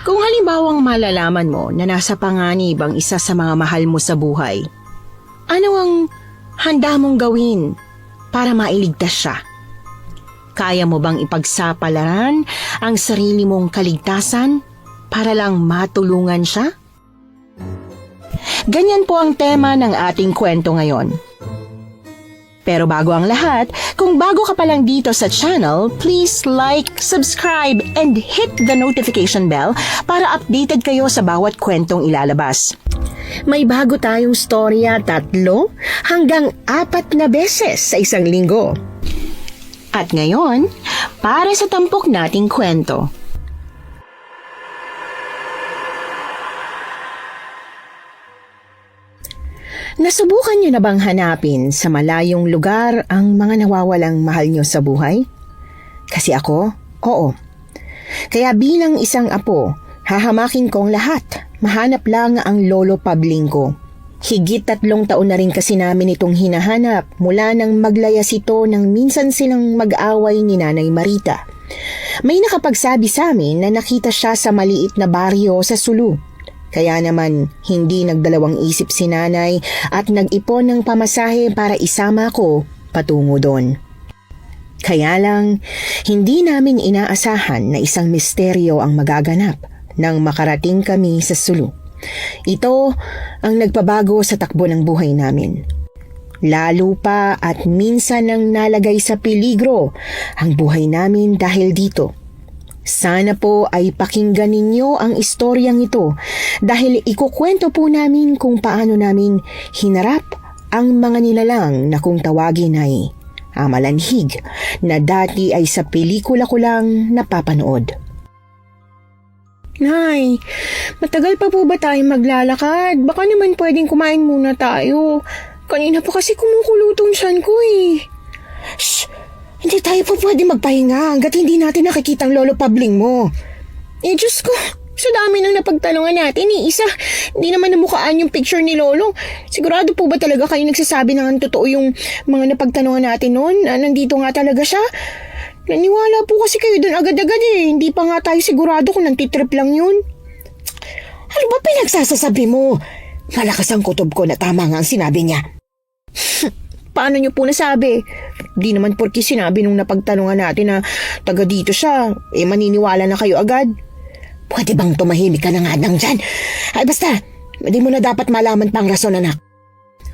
Kung halimbawang malalaman mo na nasa panganib ang isa sa mga mahal mo sa buhay, ano ang handa mong gawin para mailigtas siya? Kaya mo bang ipagsapalaran ang sarili mong kaligtasan para lang matulungan siya? Ganyan po ang tema ng ating kwento ngayon. Pero bago ang lahat, kung bago ka pa lang dito sa channel, please like, subscribe, and hit the notification bell para updated kayo sa bawat kwentong ilalabas. May bago tayong storya 3 hanggang 4 na beses sa isang linggo. At ngayon, para sa tampok nating kwento. Nasubukan niyo na bang hanapin sa malayong lugar ang mga nawawalang mahal niyo sa buhay? Kasi ako, oo. Kaya bilang isang apo, hahamakin kong lahat. Mahanap lang ang lolo Pabling ko. Higit 3 taon na rin kasi namin itong hinahanap mula nang maglayas ito nang minsan silang mag-away ni Nanay Marita. May nakapagsabi sa amin na nakita siya sa maliit na baryo sa Sulu. Kaya naman, hindi nagdalawang isip si Nanay at nag-ipon ng pamasahe para isama ko patungo doon. Kaya lang, hindi namin inaasahan na isang misteryo ang magaganap nang makarating kami sa Sulu. Ito ang nagpabago sa takbo ng buhay namin. Lalo pa at minsan nang nalagay sa peligro ang buhay namin dahil dito. Sana po ay pakinggan ninyo ang istoryang ito dahil ikukwento po namin kung paano namin hinarap ang mga nilalang na kung tawagin ay amalanhig na dati ay sa pelikula ko lang napapanood. Nay, matagal pa po ba tayo maglalakad? Baka naman pwedeng kumain muna tayo. Kanina pa kasi kumukulutong tiyan ko eh. Shh! Hindi tayo po pwede magpahinga hanggat hindi natin nakikita ang lolo Pabling mo. Eh Diyos ko, sa dami nang napagtanungan natin isa, hindi naman namukhaan yung picture ni Lolo. Sigurado po ba talaga kayo nagsasabi ng totoo yung mga napagtanungan natin noon? Na nandito nga talaga siya? Naniwala po kasi kayo doon agad-agad eh. Hindi pa nga tayo sigurado kung nantitrip lang yun. Ano ba pinagsasasabi mo? Malakas ang kutob ko na tama nga ang sinabi niya. Paano niyo po nasabi? Di naman porke sinabi nung napagtanungan natin na taga dito siya, maniniwala na kayo agad. Pwede bang tumahimik ka na nga lang dyan? Ay basta, hindi mo na dapat malaman pang rason, anak.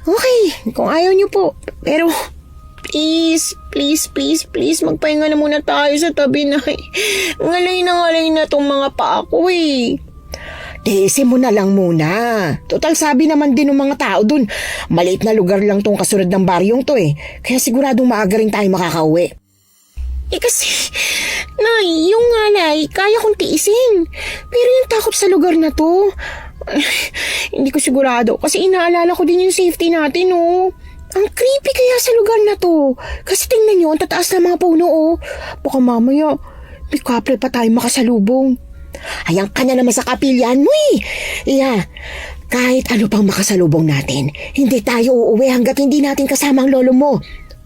Okay, kung ayaw niyo po. Pero, please, magpahinga na muna tayo sa tabi na. Ngalay na tong mga paa ko eh. Tiisin mo na lang muna. Total sabi naman din ng mga tao dun. Maliit na lugar lang tong kasunod ng baryong to eh. Kaya siguradong maaga rin tayo makakauwi. Eh kasi, Nay, yung ngalay, kaya kong tiisin. Pero yung takot sa lugar na to, hindi ko sigurado. Kasi inaalala ko din yung safety natin oh. Ang creepy kaya sa lugar na to. Kasi tingnan nyo, ang tataas na mga puno oh. Baka mamaya, may couple pa tayo makasalubong. Hayang ka na naman sa kapilyan mo eh. Iya, kahit ano pang makasalubong natin, hindi tayo uuwi hanggat hindi natin kasama ang lolo mo.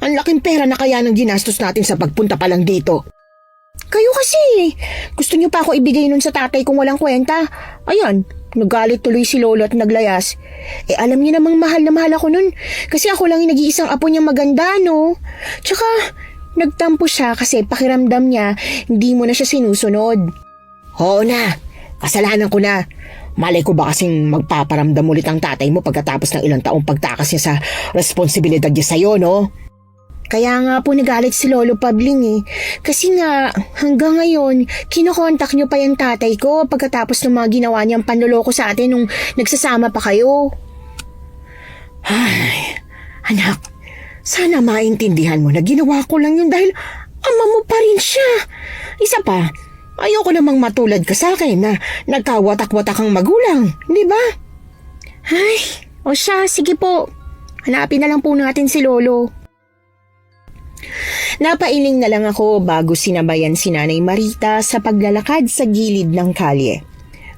Ang laking pera na kaya ng ginastos natin sa pagpunta pa lang dito. Kayo kasi, gusto niyo pa ako ibigay nun sa tatay kung walang kwenta. Ayan, nagalit tuloy si lolo at naglayas. Eh alam niyo namang mahal na mahal ako nun. Kasi ako lang yung nag-iisang apo niyang maganda, no? Tsaka, nagtampo siya kasi pakiramdam niya, hindi mo na siya sinusunod. Oo na, kasalanan ko na. Malay ko ba kasing magpaparamdam ulit ang tatay mo pagkatapos ng ilang taong pagtakas niya sa responsibilidad niya sa'yo, no? Kaya nga po nagalit si Lolo Pabling eh. Kasi nga, hanggang ngayon, kinokontak niyo pa yung tatay ko pagkatapos ng mga ginawa niyang panloloko sa atin nung nagsasama pa kayo. Ay, anak, sana maintindihan mo na ginawa ko lang yun dahil ama mo pa rin siya. Isa pa, ayoko namang matulad ka sa akin na nagkawatak-watak ang magulang, di ba? Ay, o siya, sige po. Hanapin na lang po natin si Lolo. Napailing na lang ako bago sinabayan si Nanay Marita sa paglalakad sa gilid ng kalye.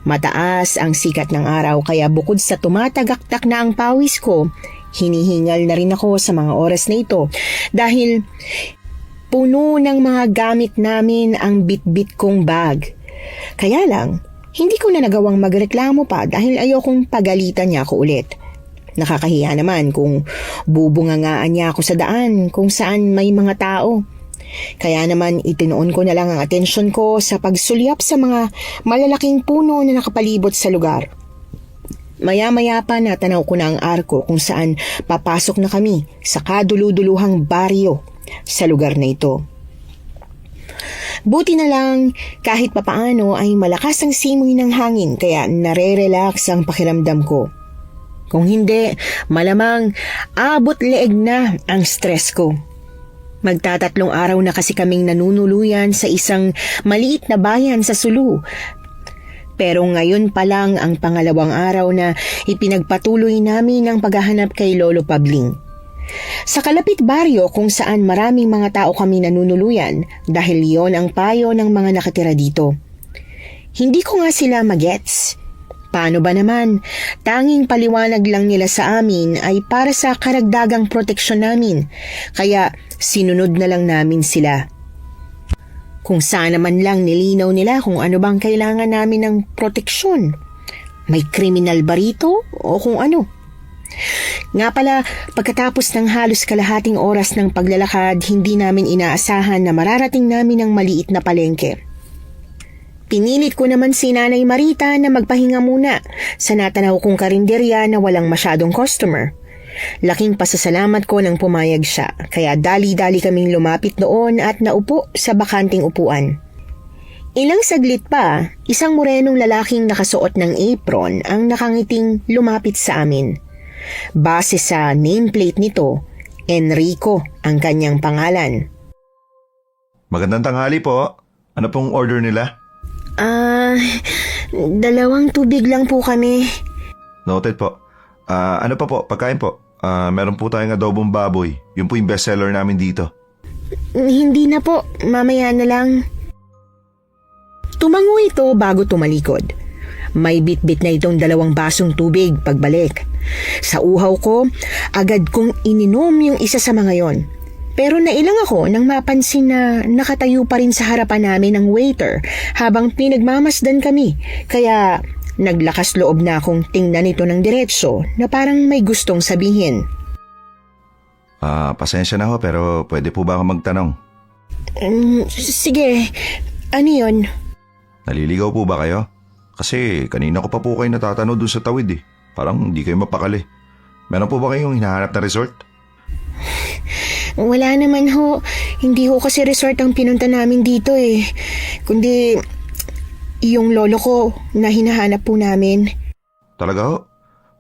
Mataas ang sikat ng araw kaya bukod sa tumatagaktak na ang pawis ko, hinihingal na rin ako sa mga oras na ito dahil puno ng mga gamit namin ang bitbit kong bag. Kaya lang, Hindi ko na nagawang magreklamo pa dahil ayokong pagalitan niya ako ulit. Nakakahiya naman kung bubungangaan niya ako sa daan kung saan may mga tao. Kaya naman itinoon ko na lang ang atensyon ko sa pagsulyap sa mga malalaking puno na nakapalibot sa lugar. Maya-maya pa natanaw ko na ang arko kung saan papasok na kami sa kaduluduluhang baryo sa lugar na ito. Buti na lang kahit papaano ay malakas ang simoy ng hangin kaya nare-relax ang pakiramdam ko. Kung hindi, malamang abot leeg na ang stress ko. Magtatatlong araw na kasi kaming nanunuluyan sa isang maliit na bayan sa Sulu. Pero ngayon pa lang ang pangalawang araw na ipinagpatuloy namin ang paghahanap kay Lolo Pabling. Sa kalapit baryo kung saan maraming mga tao kami nanunuluyan dahil yon ang payo ng mga nakatira dito. Hindi ko nga sila magets. Paano ba naman? Tanging paliwanag lang nila sa amin ay para sa karagdagang proteksyon namin. Kaya sinunod na lang namin sila. Kung saan naman lang nilinaw nila kung ano bang kailangan namin ng proteksyon. May kriminal ba rito o kung ano? Nga pala, pagkatapos ng halos kalahating oras ng paglalakad, hindi namin inaasahan na mararating namin ang maliit na palengke. Pinilit ko naman si Nanay Marita na magpahinga muna sa natanaw kong karinderya na walang masyadong customer. Laking pasasalamat ko nang pumayag siya, kaya dali-dali kaming lumapit noon at naupo sa bakanting upuan. Ilang saglit pa, isang morenong lalaking nakasuot ng apron ang nakangiting lumapit sa amin. Base sa nameplate nito, Enrico ang kanyang pangalan. Magandang tanghali po. Ano pong order nila? 2 tubig lang po kami. Noted po. Ano pa po? Pagkain po. Meron po tayong adobong baboy. Yun po yung bestseller namin dito. Hindi na po, mamaya na lang. Tumango ito bago tumalikod. May bit-bit na itong 2 basong tubig pagbalik. Sa uhaw ko, agad kong ininom yung isa sa mga yon. Pero nailang ako nang mapansin na nakatayo pa rin sa harapan namin ang waiter habang pinagmamasdan kami. Kaya naglakas loob na akong tingnan ito ng diretso na parang may gustong sabihin. Pasensya na ho pero pwede po ba ako magtanong? Sige, ano yun? Naliligaw po ba kayo? Kasi kanina ko pa po kayo natatanong dun sa tawid eh. Parang hindi kayo mapakali. Meron po ba kayong hinahanap na resort? Wala naman ho. Hindi ho kasi resort ang pinunta namin dito eh. Kundi yung lolo ko na hinahanap po namin. Talaga ho?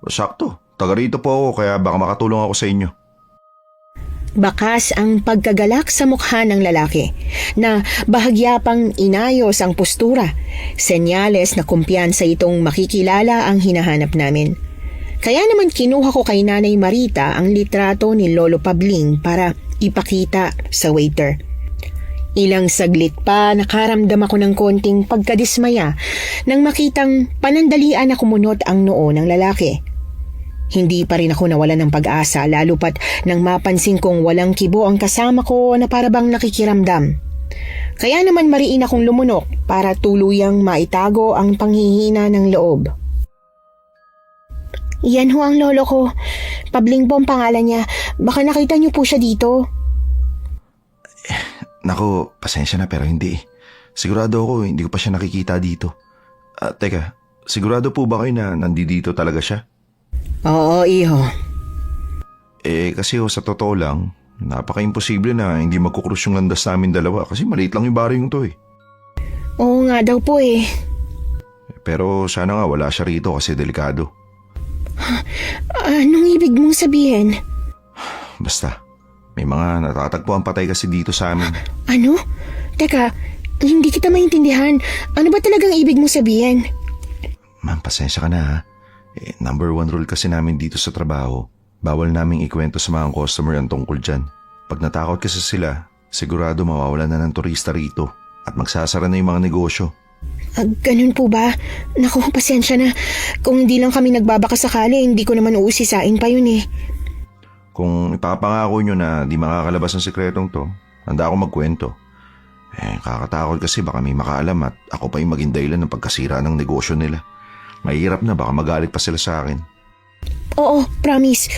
Sakto. Taga rito po ako kaya baka makatulong ako sa inyo. Bakas ang pagkagalak sa mukha ng lalaki na bahagya pang inayos ang postura. Senyales na kumpiyansa itong makikilala ang hinahanap namin. Kaya naman kinuha ko kay Nanay Marita ang litrato ni Lolo Pabling para ipakita sa waiter. Ilang saglit pa nakaramdam ako ng konting pagkadismaya nang makitang panandalian na kumunot ang noo ng lalaki. Hindi pa rin ako nawalan ng pag-asa lalo pat nang mapansin kong walang kibo ang kasama ko na parabang nakikiramdam. Kaya naman mariin akong lumunok para tuluyang maitago ang panghihina ng loob. Yan ho ang lolo ko. Pabling po ang pangalan niya. Baka nakita niyo po siya dito. Naku, pasensya na pero hindi. Sigurado ako hindi ko pa siya nakikita dito. Teka, sigurado po ba kayo na nandito talaga siya? Oo, iho. Kasi sa totoo lang, napaka-imposible na hindi magkukrus yung landas namin dalawa kasi maliit lang yung baryong to eh. Oo nga daw po eh. Pero sana nga wala siya rito kasi delikado. Anong ibig mong sabihin? Basta, may mga natatagpuan patay kasi dito sa amin. Ano? Teka, hindi kita maintindihan. Ano ba talagang ibig mong sabihin? Ma'am, pasensya ka na ha. Number 1 rule kasi namin dito sa trabaho, bawal naming ikwento sa mga customer ang tungkol dyan. Pag natakot kasi sila, sigurado mawawalan na ng turista rito at magsasara na yung mga negosyo. Ganun po ba? Naku, pasensya na. Kung hindi lang kami nagbabaka sakali, hindi ko naman uusisain pa yun eh. Kung ipapangako nyo na di makakalabas ang sekretong to, handa ako magkwento. Kakatakot kasi baka may makaalam at ako pa yung maging dahilan ng pagkasira ng negosyo nila. Mahirap na, baka magalit pa sila sa akin. Oo, promise.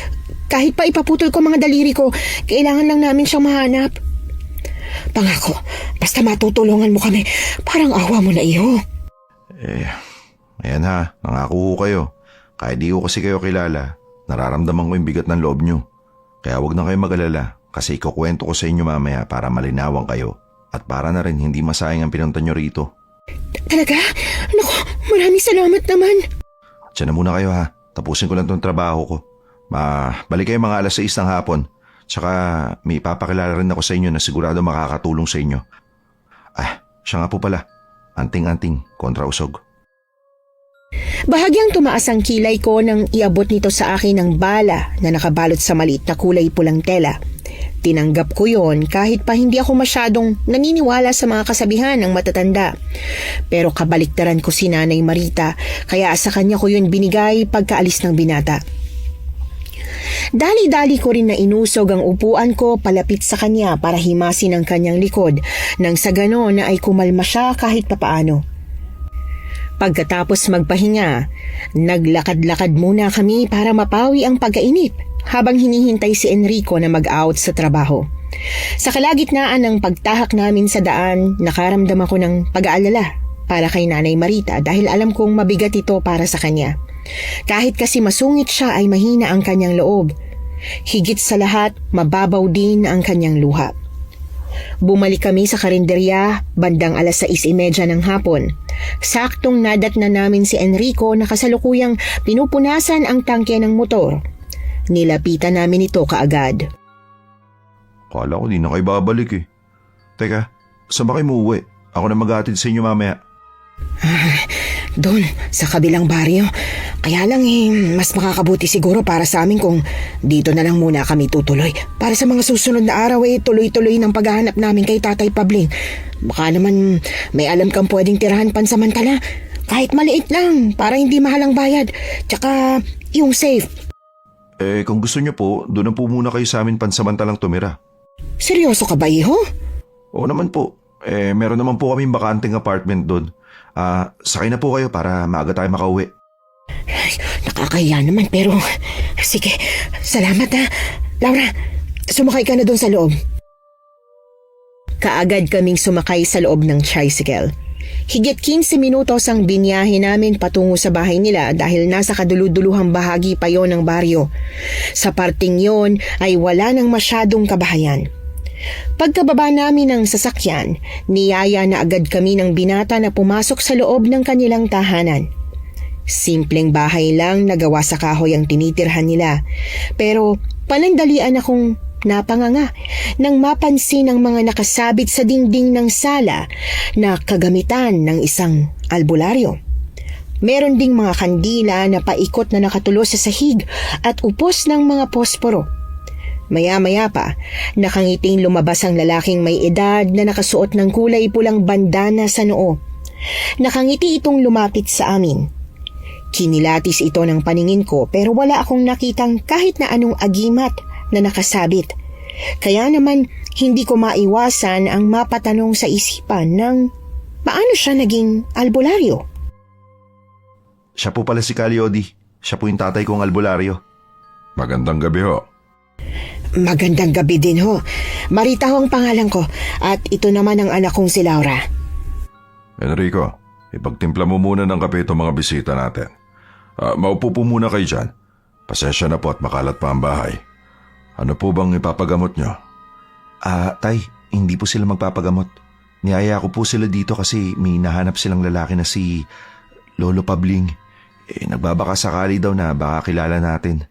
Kahit pa ipaputol ko mga daliri ko, kailangan lang namin siyang mahanap. Pangako, basta matutulungan mo kami. Parang awa mo na, iho. Ayan ha, nangako ko kayo. Kahit di ko kasi kayo kilala, nararamdaman ko yung bigat ng loob nyo. Kaya wag na kayo mag-alala kasi ikukwento ko sa inyo mamaya para malinawan kayo. At para na rin hindi masayang ang pinunta nyo rito. Talaga? Naku, maraming salamat naman. Diyan na muna kayo ha. Tapusin ko lang tong trabaho ko. Balik kayo mga 6:00 ng hapon. Tsaka may ipapakilala rin ako sa inyo na sigurado makakatulong sa inyo. Siya nga po pala. Anting-anting kontra usog. Bahagyang tumaas ang kilay ko nang iabot nito sa akin ng bala na nakabalot sa maliit na kulay pulang tela. Tinanggap ko yon kahit pa hindi ako masyadong naniniwala sa mga kasabihan ng matatanda. Pero kabaliktaran ko si Nanay Marita kaya sa kanya ko yun binigay pagkaalis ng binata. Dali-dali ko rin na inusog ang upuan ko palapit sa kanya para himasin ang kanyang likod nang sa ganon na ay kumalma siya kahit papaano. Pagkatapos magpahinga, naglakad-lakad muna kami para mapawi ang pagkainip habang hinihintay si Enrico na mag-out sa trabaho. Sa kalagitnaan ng pagtahak namin sa daan, nakaramdam ako ng pag-aalala para kay Nanay Marita dahil alam kong mabigat ito para sa kanya. Kahit kasi masungit siya ay mahina ang kanyang loob. Higit sa lahat, mababaw din ang kanyang luha. Bumalik kami sa karinderya bandang 6:30 ng hapon. Saktong nadat na namin si Enrico na kasalukuyang pinupunasan ang tangke ng motor. Nilapitan namin ito kaagad. Kala ko di na kayo babalik eh. Teka, saan ba kayo muuwi? Ako na maghatid sa inyo mamaya. Doon, sa kabilang baryo. Kaya lang mas makakabuti siguro para sa amin kung dito na lang muna kami tutuloy. Para sa mga susunod na araw tuloy-tuloy ng paghahanap namin kay Tatay Pabling. Baka naman may alam kang pwedeng tirahan pansamantala. Kahit maliit lang, para hindi mahal ang bayad. Tsaka yung safe. Kung gusto niyo po, doon na po muna kayo sa amin pansamantalang tumira. Seryoso ka ba, iho? Oo naman po. Meron naman po kaming bakanting apartment doon. Sakay na po kayo para maaga tayo makauwi. Ay, nakakahiya naman pero sige, salamat ha. Laura, sumakay ka na doon sa loob. Kaagad kaming sumakay sa loob ng tricycle. Higit 15 minutos ang binyahe namin patungo sa bahay nila dahil nasa kaduluduluhang bahagi pa yon ng baryo. Sa parting yon ay wala nang masyadong kabahayan. Pagkababa namin ng sasakyan, niyaya na agad kami ng binata na pumasok sa loob ng kanilang tahanan. Simpleng bahay lang na gawa sa kahoy ang tinitirhan nila. Pero panandalian akong napanganga nang mapansin ang mga nakasabit sa dingding ng sala na kagamitan ng isang albularyo. Meron ding mga kandila na paikot na nakatulo sa sahig at upos ng mga posporo. Maya-maya pa, nakangiting lumabas ang lalaking may edad na nakasuot ng kulay pulang bandana sa noo. Nakangiti itong lumapit sa amin. Kinilatis ito ng paningin ko pero wala akong nakitang kahit na anong agimat na nakasabit. Kaya naman hindi ko maiwasan ang mapatanong sa isipan ng paano siya naging albularyo. Siya po pala si Caliodi. Siya po yung tatay kong albularyo. Magandang gabi ho. Magandang gabi din ho. Marita ho ang pangalan ko at ito naman ang anak kong si Laura. Enrico, ipagtimpla mo muna ng kape itong mga bisita natin. Maupo po muna kayo dyan. Pasensya na po at makalat pa ang bahay. Ano po bang ipapagamot nyo? Tay, hindi po sila magpapagamot. Niyaya ko po sila dito kasi may nahanap silang lalaki na si Lolo Pabling. Nagbabaka sakali daw na baka kilala natin.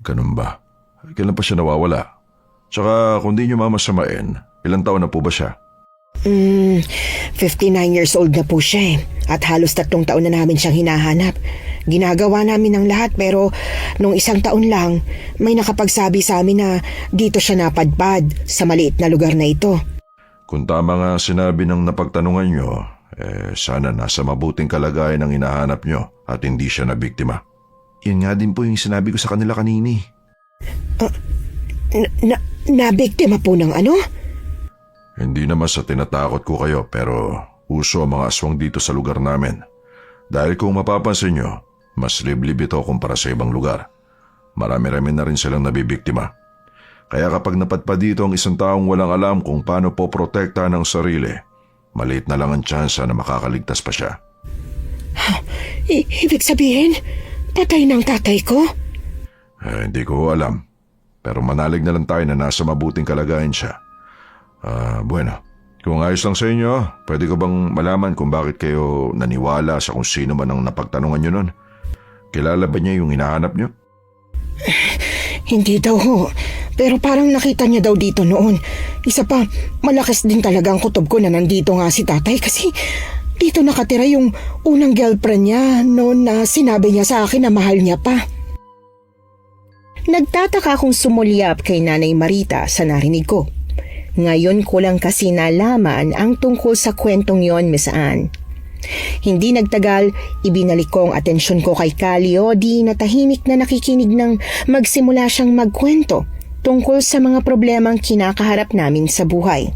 Ganun ba? Kailan pa siya nawawala? Tsaka kung di nyo mamasamain, ilang taon na po ba siya? 59 years old na po siya at halos 3 taon na namin siyang hinahanap. Ginagawa namin ang lahat pero nung 1 taon lang may nakapagsabi sa amin na dito siya napadpad sa maliit na lugar na ito. Kung tama nga sinabi ng napagtanungan nyo, sana nasa mabuting kalagayan ang hinahanap nyo at hindi siya na biktima. Yun nga din po yung sinabi ko sa kanila kanini. Nabiktima po ng ano? Hindi naman sa tinatakot ko kayo pero uso ang mga aswang dito sa lugar namin. Dahil kung mapapansin nyo, mas liblib ito kumpara sa ibang lugar. Marami-rami na rin silang nabibiktima. Kaya kapag napadpad dito ang isang taong walang alam kung paano poprotektahan ang sarili, maliit na lang ang tsansa na makakaligtas pa siya. Ibig sabihin, patay ng tatay ko? Hindi ko alam. Pero manalig na lang tayo na nasa mabuting kalagayan siya. Bueno, kung ayos lang sa inyo, pwede ko bang malaman kung bakit kayo naniwala sa kung sino man ang napagtanungan nyo nun? Kilala ba niya yung hinahanap nyo? Hindi daw ho. Pero parang nakita niya daw dito noon. Isa pa, malakas din talaga ang kutob ko na nandito nga si tatay kasi dito nakatira yung unang girlfriend niya noon na sinabi niya sa akin na mahal niya pa. Nagtataka akong sumulyap kay Nanay Marita sa narinig ko. Ngayon ko lang kasi nalaman ang tungkol sa kwentong yon, Miss Anne. Hindi nagtagal, ibinalik ko ang atensyon ko kay Calio di natahimik na nakikinig ng magsimula siyang magkwento tungkol sa mga problemang kinakaharap namin sa buhay.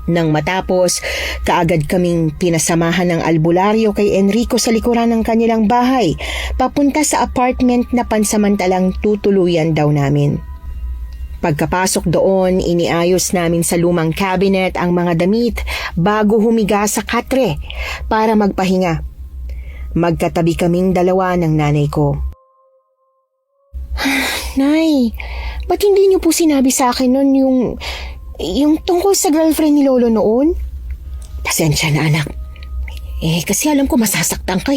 Nang matapos, kaagad kaming pinasamahan ng albularyo kay Enrico sa likuran ng kanilang bahay, papunta sa apartment na pansamantalang tutuluyan daw namin. Pagkapasok doon, iniayos namin sa lumang cabinet ang mga damit bago humiga sa katre para magpahinga. Magkatabi kaming dalawa ng nanay ko. Nay, ba't hindi niyo po sinabi sa akin nun yung tungkol sa girlfriend ni Lolo noon? Pasensya na anak. Kasi alam ko masasaktan ka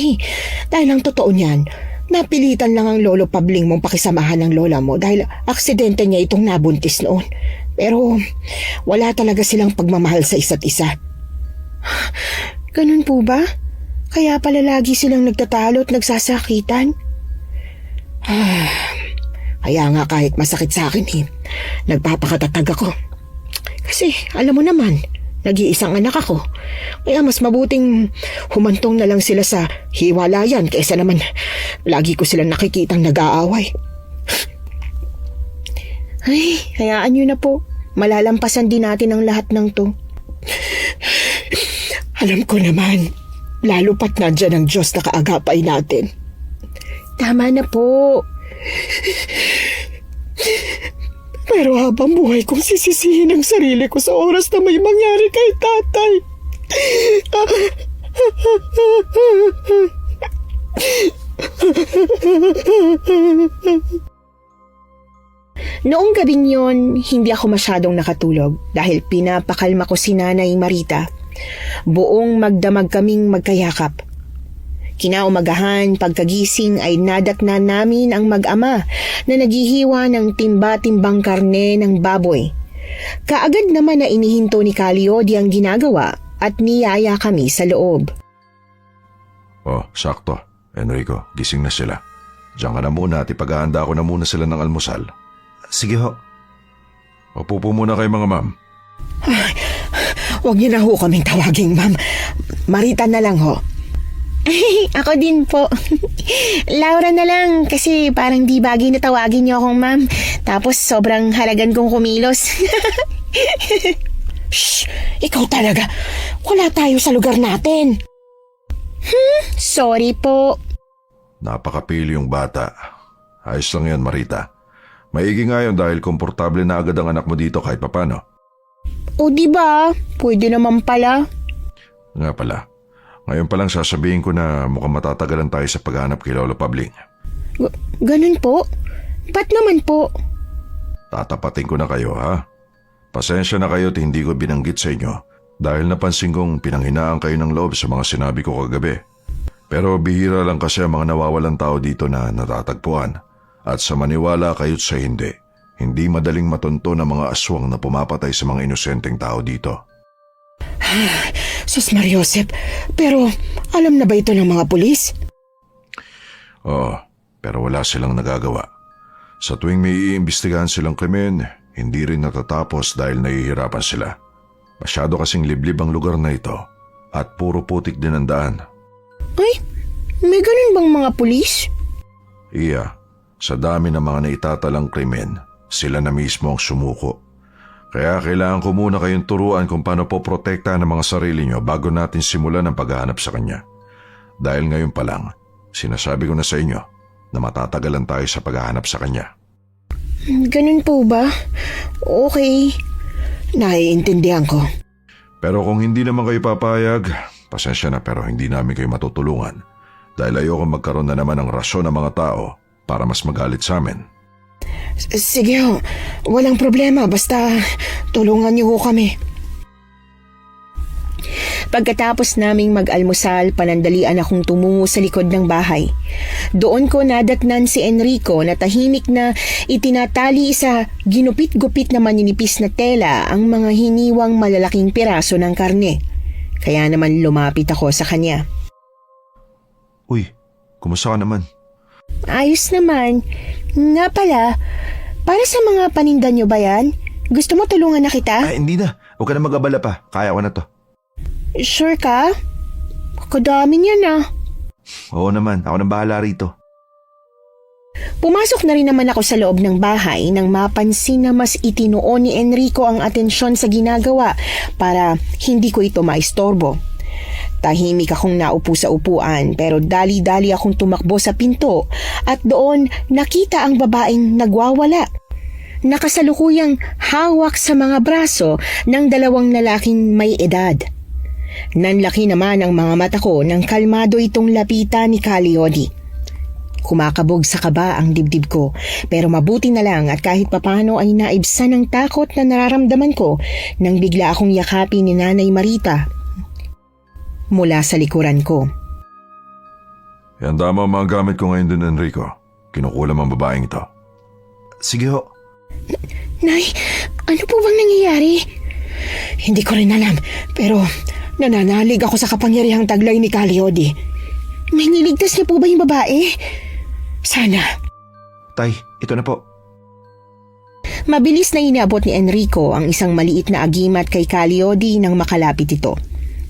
Dahil ang totoo niyan, napilitan lang ang lolo Pabling mong pakisamahan ng lola mo dahil aksidente niya itong nabuntis noon. Pero wala talaga silang pagmamahal sa isa't isa. Ganun po ba? Kaya pala lagi silang nagtatalo at nagsasakitan? Kaya nga kahit masakit sa akin nagpapakatatag ako. Kasi alam mo naman, nag-iisang anak ako. Kaya mas mabuting humantong na lang sila sa hiwalayan kaysa naman lagi ko silang nakikitang nag-aaway. Ay, hayaan niyo na po. Malalampasan din natin ang lahat ng to. Alam ko naman, lalo pat nandyan ang Diyos na kaagapay natin. Tama na po. Pero habang buhay kong sisisihin ang sarili ko sa oras na may mangyari kay tatay. Noong gabing yon, hindi ako masyadong nakatulog dahil pinapakalma ko si Nanay Marita. Buong magdamag kaming magkayakap. Kinaumagahan, pagkagising ay nadatna namin ang mag-ama na naghihiwa ng timba-timbang karne ng baboy. Kaagad naman na inihinto ni Calio di ang ginagawa at niyaya kami sa loob. Oh, sakto. Enrico, gising na sila. Diyan ka na muna at ipaghahanda ko na muna sila ng almusal. Sige ho. Upo po muna kayo mga ma'am. Huwag niyo na ho kaming tawaging ma'am. Marita na lang ho. Ako din po. Laura na lang kasi parang di bagay na tawagin niyo akong ma'am. Tapos sobrang halagan kong kumilos. Shh! Ikaw talaga. Wala tayo sa lugar natin. Sorry po. Napakapili yung bata. Ayos lang yan, Marita. Maigi nga yun dahil komportable na agad ang anak mo dito kahit papano. O di ba? Pwede naman pala. Nga pala. Ngayon pa lang sasabihin ko na mukhang matatagalan tayo sa paghanap kay Lolo Pabling. Ganun po? Ba't naman po? Tatapatin ko na kayo, ha? Pasensya na kayo at hindi ko binanggit sa inyo dahil napansin kong pinanghinaan kayo ng loob sa mga sinabi ko kagabi. Pero bihira lang kasi ang mga nawawalang tao dito na natatagpuan at sa maniwala kayo't sa hindi madaling matunto ng mga aswang na pumapatay sa mga inosenteng tao dito. Sus Mariosep, pero alam na ba ito ng mga pulis? Oo, pero wala silang nagagawa. Sa tuwing may iimbestigahan silang krimen, hindi rin natatapos dahil nahihirapan sila. Masyado kasing liblib ang lugar na ito at puro putik din ang daan. Ay, may ganun bang mga pulis? Iya, sa dami ng mga naitatalang krimen, sila na mismo ang sumuko. Kaya kailangan ko muna kayong turuan kung paano po protektahan ang mga sarili nyo bago natin simulan ang paghahanap sa kanya. Dahil ngayon pa lang, sinasabi ko na sa inyo na matatagalan tayo sa paghahanap sa kanya. Ganun po ba? Okay. Naiintindihan ko. Pero kung hindi naman kayo papayag, pasensya na pero hindi namin kayo matutulungan. Dahil ayoko magkaroon na naman ng rason ng mga tao para mas magalit sa amin. Sige ho, walang problema. Basta tulungan niyo ho kami. Pagkatapos naming mag-almusal, panandalian akong tumungo sa likod ng bahay. Doon ko nadatnan si Enrico na tahimik na itinatali sa ginupit-gupit na maninipis na tela ang mga hiniwang malalaking piraso ng karne. Kaya naman lumapit ako sa kanya. Uy, kumusta ka naman? Ayos naman. Nga pala, para sa mga paninda nyo ba yan? Gusto mo tulungan na kita? Ay, hindi na. Huwag ka na mag-abala pa. Kaya ko na to. Sure ka? Kadami niyan ah. Oo naman, ako nang bahala rito. Pumasok na rin naman ako sa loob ng bahay nang mapansin na mas itinuon ni Enrico ang atensyon sa ginagawa para hindi ko ito maistorbo. Tahimik akong naupo sa upuan pero dali-dali akong tumakbo sa pinto at doon nakita ang babaeng nagwawala. Nakasalukuyang hawak sa mga braso ng dalawang lalaking may edad. Nanlaki naman ang mga mata ko nang kalmado itong lapitan ni Kaliodi. Kumakabog sa kaba ang dibdib ko pero mabuti na lang at kahit papano ay naibsan ng takot na nararamdaman ko nang bigla akong yakapin ni Nanay Marita mula sa likuran ko. Yan tama ang mga gamit ko ngayon dun, Enrico. Kinukulam ang babaeng ito. Sige ho. Nay, ano po bang nangyayari? Hindi ko rin alam, pero nananalig ako sa kapangyarihang taglay ni Kaliodi. May niligtas niya po ba yung babae? Sana. Tay, ito na po. Mabilis na inabot ni Enrico ang isang maliit na agimat kay Kaliodi nang makalapit ito.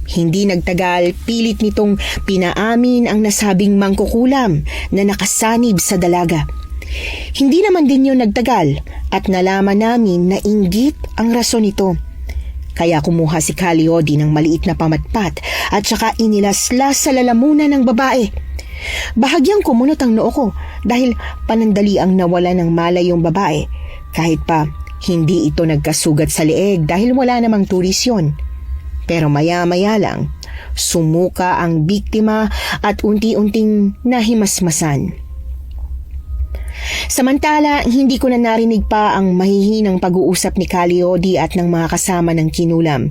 Hindi nagtagal, pilit nitong pinaamin ang nasabing mangkukulam na nakasanib sa dalaga. Hindi naman din yun nagtagal at nalaman namin na inggit ang rason nito. Kaya kumuha si Kaliodi ng maliit na pamatpat at saka inilaslas sa lalamunan ng babae. Bahagyang kumunot ang noo ko dahil panandali ang nawala ng malay yung babae kahit pa hindi ito nagkasugat sa leeg dahil wala namang tulis yun. Pero maya-maya lang, sumuka ang biktima at unti-unting nahimasmasan. Samantala, hindi ko na narinig pa ang mahihinang pag-uusap ni Kaliodi at ng mga kasama ng kinulam.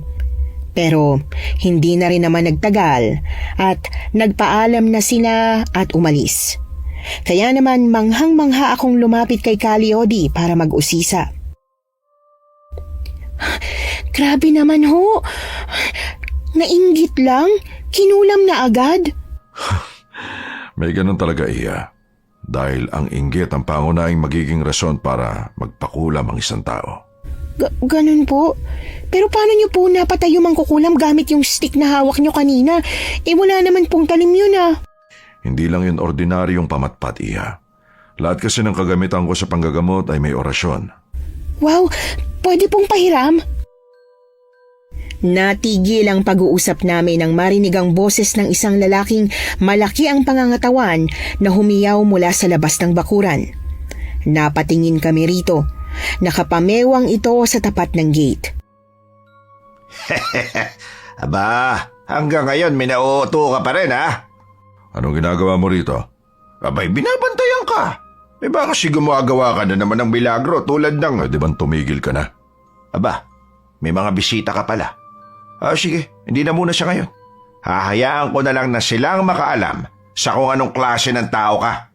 Pero hindi na rin naman nagtagal at nagpaalam na sila at umalis. Kaya naman manghang-mangha akong lumapit kay Kaliodi para mag-usisa. Grabe naman ho. Nainggit lang? Kinulam na agad? May ganun talaga, Iya. Dahil ang inggit ang pangunahing magiging rason para magpakulam ang isang tao. Ganun po? Pero paano niyo po napatay yung mangkukulam gamit yung stick na hawak niyo kanina? Wala naman pong talim yun ah. Hindi lang yun ordinaryong pamatpat, Iya. Lahat kasi ng kagamitan ko sa panggagamot ay may orasyon. Wow, pwede pong pahiram? Natigil ang pag-uusap namin nang marinig ang boses ng isang lalaking malaki ang pangangatawan na humiyaw mula sa labas ng bakuran. Napatingin kami rito. Nakapamewang ito sa tapat ng gate. Aba, hanggang ngayon minauuto ka pa rin ha? Anong ginagawa mo rito? Abay, binabantayan ka. May baka si gumagawa ka na naman ng milagro tulad ng... Pwede bang tumigil ka na? Aba, may mga bisita ka pala. Sige, hindi na muna siya ngayon. Hahayaan ko na lang na silang makaalam sa kung anong klase ng tao ka.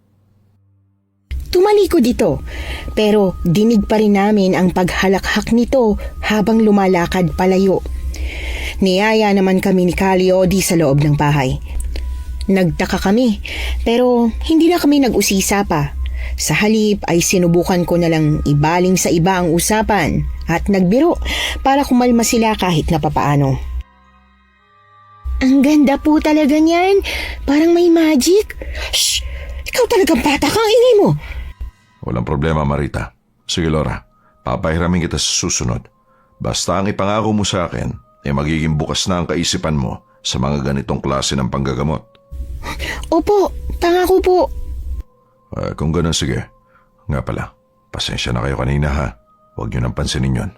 Tumalikod ito, pero dinig pa rin namin ang paghalakhak nito habang lumalakad palayo. Niyaya naman kami ni Kaliodi sa loob ng bahay. Nagtaka kami, pero hindi na kami nag-usisa pa. Sa halip ay sinubukan ko na lang ibaling sa iba ang usapan at nagbiro para kumalma sila kahit na papaano. Ang ganda po talaga niyan. Parang may magic. Shh! Ikaw talagang bata ka, ang ingay mo. Walang problema, Marita. Sige, Laura. Papahiramin kita sa susunod. Basta ang ipangako mo sa akin, magiging bukas na ang kaisipan mo sa mga ganitong klase ng panggagamot. Opo, pangako po. Kung gano'n, sige. Nga pala, pasensya na kayo kanina ha. Huwag niyo nang pansinin yun.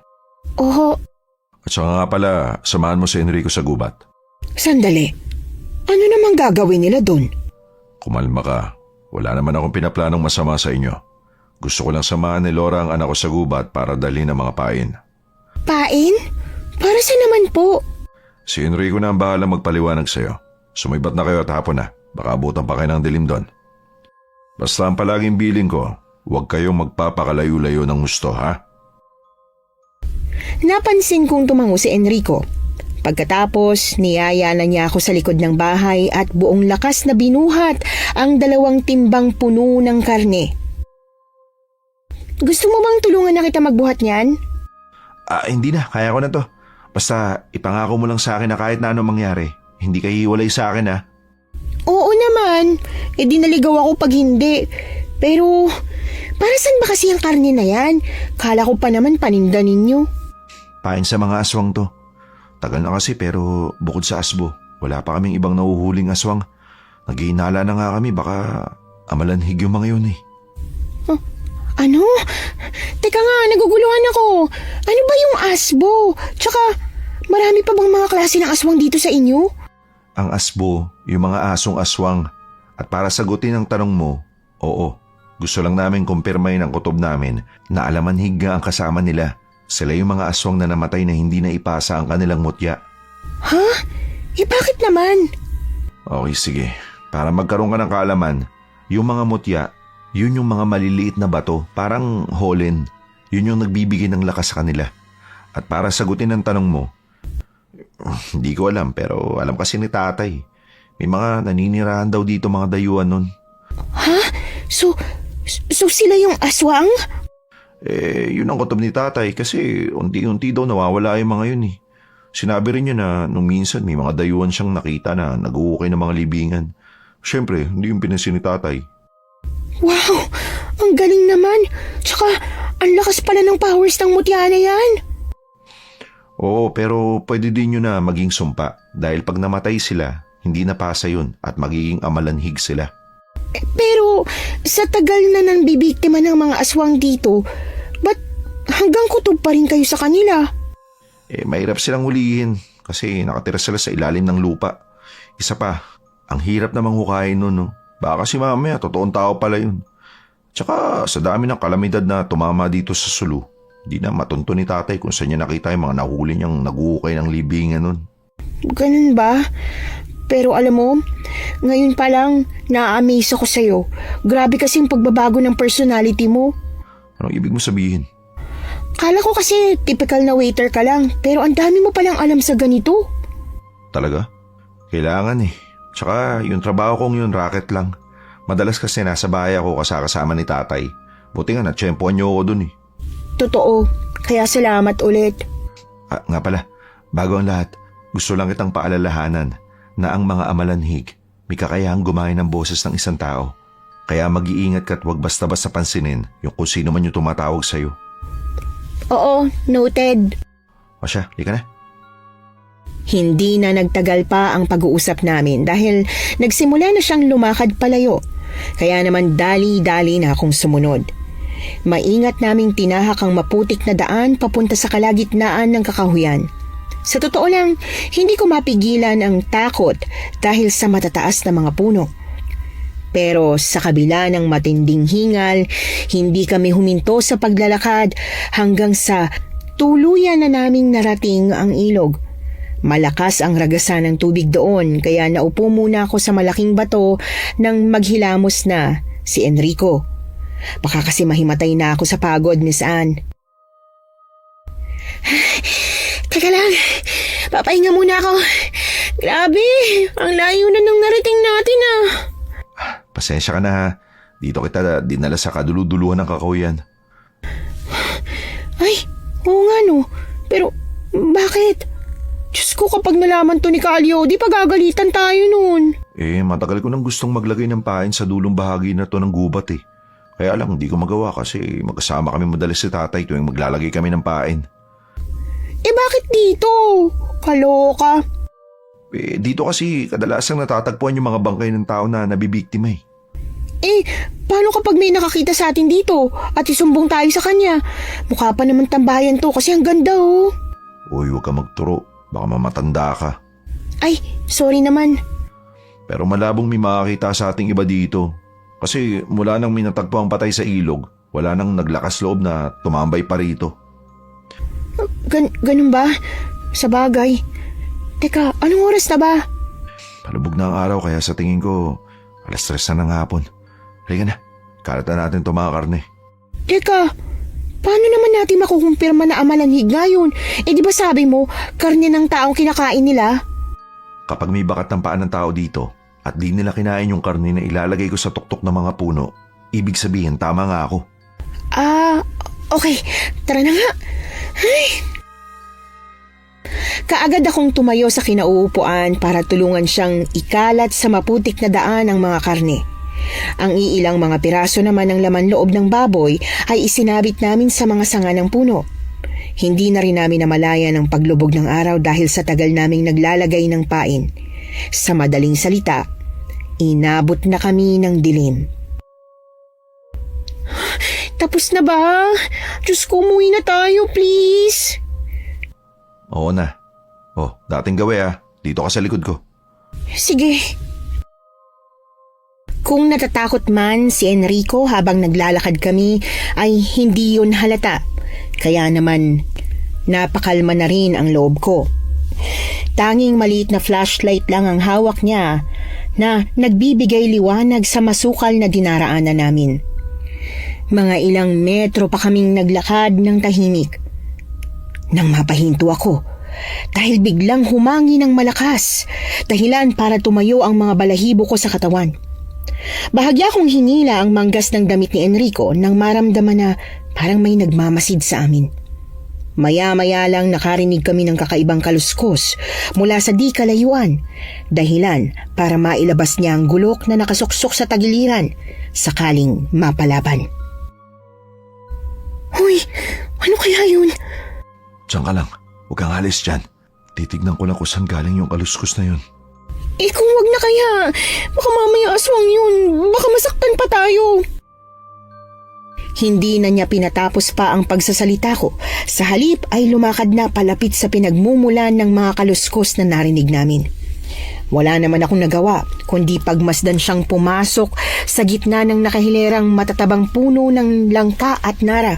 Oho, At saka nga pala, samahan mo si Enrico sa gubat. Sandali. Ano namang gagawin nila doon? Kumalma ka. Wala naman akong pinaplanong masama sa inyo. Gusto ko lang samahan ni Laura ang anak ko sa gubat para dalhin ang mga pain. pain? Para sa naman po? Si Enrico na ang bahala magpaliwanag sa'yo. Sumibat na kayo at hapon na. Baka abutan pa kayo ng dilim doon. Basta ang palaging biling ko, huwag kayong magpapakalayo-layo ng gusto, ha? Napansin kong tumango si Enrico. Pagkatapos, niyaya na niya ako sa likod ng bahay at buong lakas na binuhat ang 2 timbang puno ng karne. Gusto mo bang tulungan na kita magbuhat niyan? Hindi na. Kaya ko na to. Basta ipangako mo lang sa akin na kahit na anong mangyari, hindi kayo hiwalay sa akin, ha? Oo naman. Di naligaw ako pag hindi. Pero, para saan ba kasi ang karne na yan? Kala ko pa naman paninda ninyo. Pain sa mga aswang to. Tagal na kasi pero bukod sa asbo, wala pa kaming ibang nahuhuling aswang. Naghihinala na nga kami, baka amalanhig yung mga yun eh. Ano? Teka nga, naguguluhan ako. Ano ba yung asbo? Tsaka, marami pa bang mga klase ng aswang dito sa inyo? Ang asbo, yung mga asong aswang. At para sagutin ang tanong mo, oo. Gusto lang namin kumpirmahin ang kutob namin na alamanhig nga ang kasama nila. Sila yung mga aswang na namatay na hindi na ipasa ang kanilang mutya. Ha? Bakit naman? Okay, sige. Para magkaroon ka ng kaalaman, yung mga mutya, yun yung mga maliliit na bato, parang holen. Yun yung nagbibigay ng lakas sa kanila. At para sagutin ang tanong mo, hindi ko alam pero alam kasi ni tatay. May mga naninirahan daw dito mga dayuhan nun. Ha? So sila yung aswang? Yun ang kutob ni tatay kasi unti-unti daw nawawala yung mga yun eh. Sinabi rin niya na nung minsan may mga dayuhan siyang nakita na nag-uukay ng mga libingan. Siyempre, hindi yung pinansin ni tatay. Wow! Ang galing naman! Tsaka, ang lakas pala ng powers ng mutya na yan! Oo, pero pwede din yun na maging sumpa dahil pag namatay sila, hindi napasa yun at magiging amalanhig sila. Pero, sa tagal na nang bibiktima ng mga aswang dito, ba't hanggang kutob pa rin kayo sa kanila? Mahirap silang hulihin kasi nakatira sila sa ilalim ng lupa. Isa pa, ang hirap namang hukayin nun, no? Baka kasi mamaya, totoong tao pala yun. Tsaka sa dami ng kalamidad na tumama dito sa Sulu, di na matunto ni tatay kung saan niya nakita yung mga nahuli niyang nag-uukay ng libingan nun. Ganun ba? Pero alam mo, ngayon pa lang, na-amaze ako sa'yo. Grabe kasi yung pagbabago ng personality mo. Anong ibig mo sabihin? Kala ko kasi typical na waiter ka lang, pero ang dami mo palang alam sa ganito. Talaga? Kailangan eh. Tsaka yung trabaho kong yun, racket lang. Madalas kasi nasa bahay ako kasama ni tatay. Buti nga natsyempohan niyo ako dun eh. Totoo, kaya salamat ulit. Nga pala, bago ang lahat, gusto lang kitang paalalahanan na ang mga amalanhig may kakayahang gumaya ng boses ng isang tao. Kaya mag-iingat ka at huwag basta-basta pansinin yung kung sino man yung tumatawag sa'yo. Oo, noted. O siya, di ka na. Hindi na nagtagal pa ang pag-uusap namin dahil nagsimula na siyang lumakad palayo. Kaya naman dali-dali na akong sumunod. Maingat naming tinahak ang maputik na daan papunta sa kalagitnaan ng kakahuyan. Sa totoo lang, hindi ko mapigilan ang takot dahil sa matataas na mga puno. Pero sa kabila ng matinding hingal, hindi kami huminto sa paglalakad hanggang sa tuluyan na naming narating ang ilog. Malakas ang ragasan ng tubig doon kaya naupo muna ako sa malaking bato nang maghilamos na si Enrico. Baka kasi mahimatay na ako sa pagod, Miss Anne. Teka lang, papahinga muna ako. Grabe, ang layo na nang narating natin ah. Pasensya ka na ha. Dito kita dinala sa kaduluduluhan ng kakahuyan. Ay, oo nga no. Pero, bakit? Diyos ko, kapag nalaman to ni Calio, di pagagalitan tayo nun. Matagal ko nang gustong maglagay ng pain sa dulong bahagi na to ng gubat eh. Kaya lang, hindi ko magawa kasi magkasama kami madalas si tatay tuwing maglalagay kami ng pain. bakit dito? Kaloka. Dito kasi kadalasang natatagpuan yung mga bangkay ng tao na nabibiktima eh. Paano kapag may nakakita sa atin dito at isumbong tayo sa kanya? Mukha pa naman tambayan to kasi ang ganda oh. Uy, huwag ka magturo. Baka mamatanda ka. Ay, sorry naman. Pero malabong may makakita sa ating iba dito. Kasi mula nang may natagpo ang patay sa ilog, wala nang naglakas loob na tumambay pa rito. Ganun ba? Sa bagay. Teka, anong oras na ba? Palubog na ang araw kaya sa tingin ko, 3:00 na ng hapon. Halika na, kalatan natin ito mga karne. Teka, paano naman natin makukumpirma na amalanhig ngayon? Di ba sabi mo, karne ng taong kinakain nila? Kapag may bakat ng paa ng tao dito at di nila kinain yung karne na ilalagay ko sa tuktok ng mga puno, ibig sabihin tama nga ako. Okay. Tara na nga. Ay. Kaagad akong tumayo sa kinauupuan para tulungan siyang ikalat sa maputik na daan ang mga karne. Ang iilang mga piraso naman ng laman loob ng baboy ay isinabit namin sa mga sanga ng puno. Hindi na rin namin namalayan ang paglubog ng araw dahil sa tagal naming naglalagay ng pain. Sa madaling salita, inabot na kami ng dilim. Tapos na ba? Diyos ko, umuwi na tayo, please. Oo na. Dating gawi dito ka sa likod ko. Sige. Kung natatakot man si Enrico habang naglalakad kami ay hindi yun halata. Kaya naman napakalma na rin ang loob ko. Tanging maliit na flashlight lang ang hawak niya na nagbibigay liwanag sa masukal na dinaraanan namin. Mga ilang metro pa kaming naglakad ng tahimik. Nang mapahinto ako dahil biglang humangin ng malakas, dahilan para tumayo ang mga balahibo ko sa katawan. Bahagya kong hinila ang manggas ng damit ni Enrico nang maramdaman na parang may nagmamasid sa amin. Maya-maya lang nakarinig kami ng kakaibang kaluskos mula sa di kalayuan, dahilan para mailabas niya ang gulok na nakasuksok sa tagiliran sakaling mapalaban. Hoy, ano kaya yun? Diyan ka lang. Huwag kang alis dyan. Titignan ko lang kung saan galing yung kaluskos na yun. Kung wag na kaya, baka mamaya aswang yun. Baka masaktan pa tayo. Hindi na niya pinatapos pa ang pagsasalita ko. Sa halip ay lumakad na palapit sa pinagmumulan ng mga kaluskos na narinig namin. Wala naman akong nagawa, kundi pagmasdan siyang pumasok sa gitna ng nakahilerang matatabang puno ng langka at nara.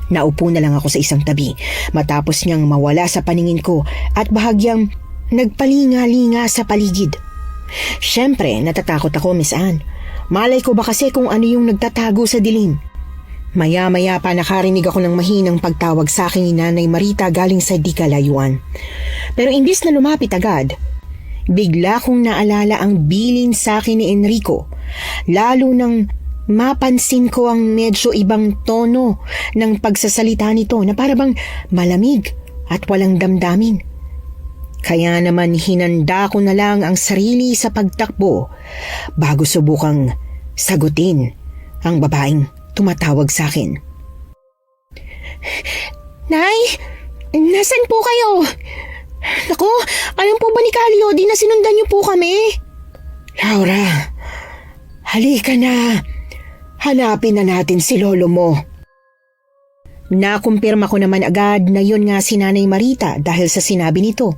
Naupo na lang ako sa isang tabi matapos niyang mawala sa paningin ko at bahagyang nagpalinga-linga sa paligid. Siyempre, natatakot ako, Miss Anne. Malay ko ba kasi kung ano yung nagtatago sa dilim? Maya-maya pa nakarinig ako ng mahinang pagtawag sa akin ni Nanay Marita galing sa di kalayuan. Pero imbis na lumapit agad, bigla kong naalala ang bilin sa akin ni Enrico, lalo nang mapansin ko ang medyo ibang tono ng pagsasalita nito na parabang malamig at walang damdamin. Kaya naman hinanda ko na lang ang sarili sa pagtakbo bago subukang sagutin ang babaeng tumatawag sa akin. Nay, nasan po kayo? Naku, alam po ba ni Calio, na sinundan niyo po kami? Laura, halika na. Hanapin na natin si lolo mo. Nakumpirma ko naman agad na yun nga si Nanay Marita dahil sa sinabi nito.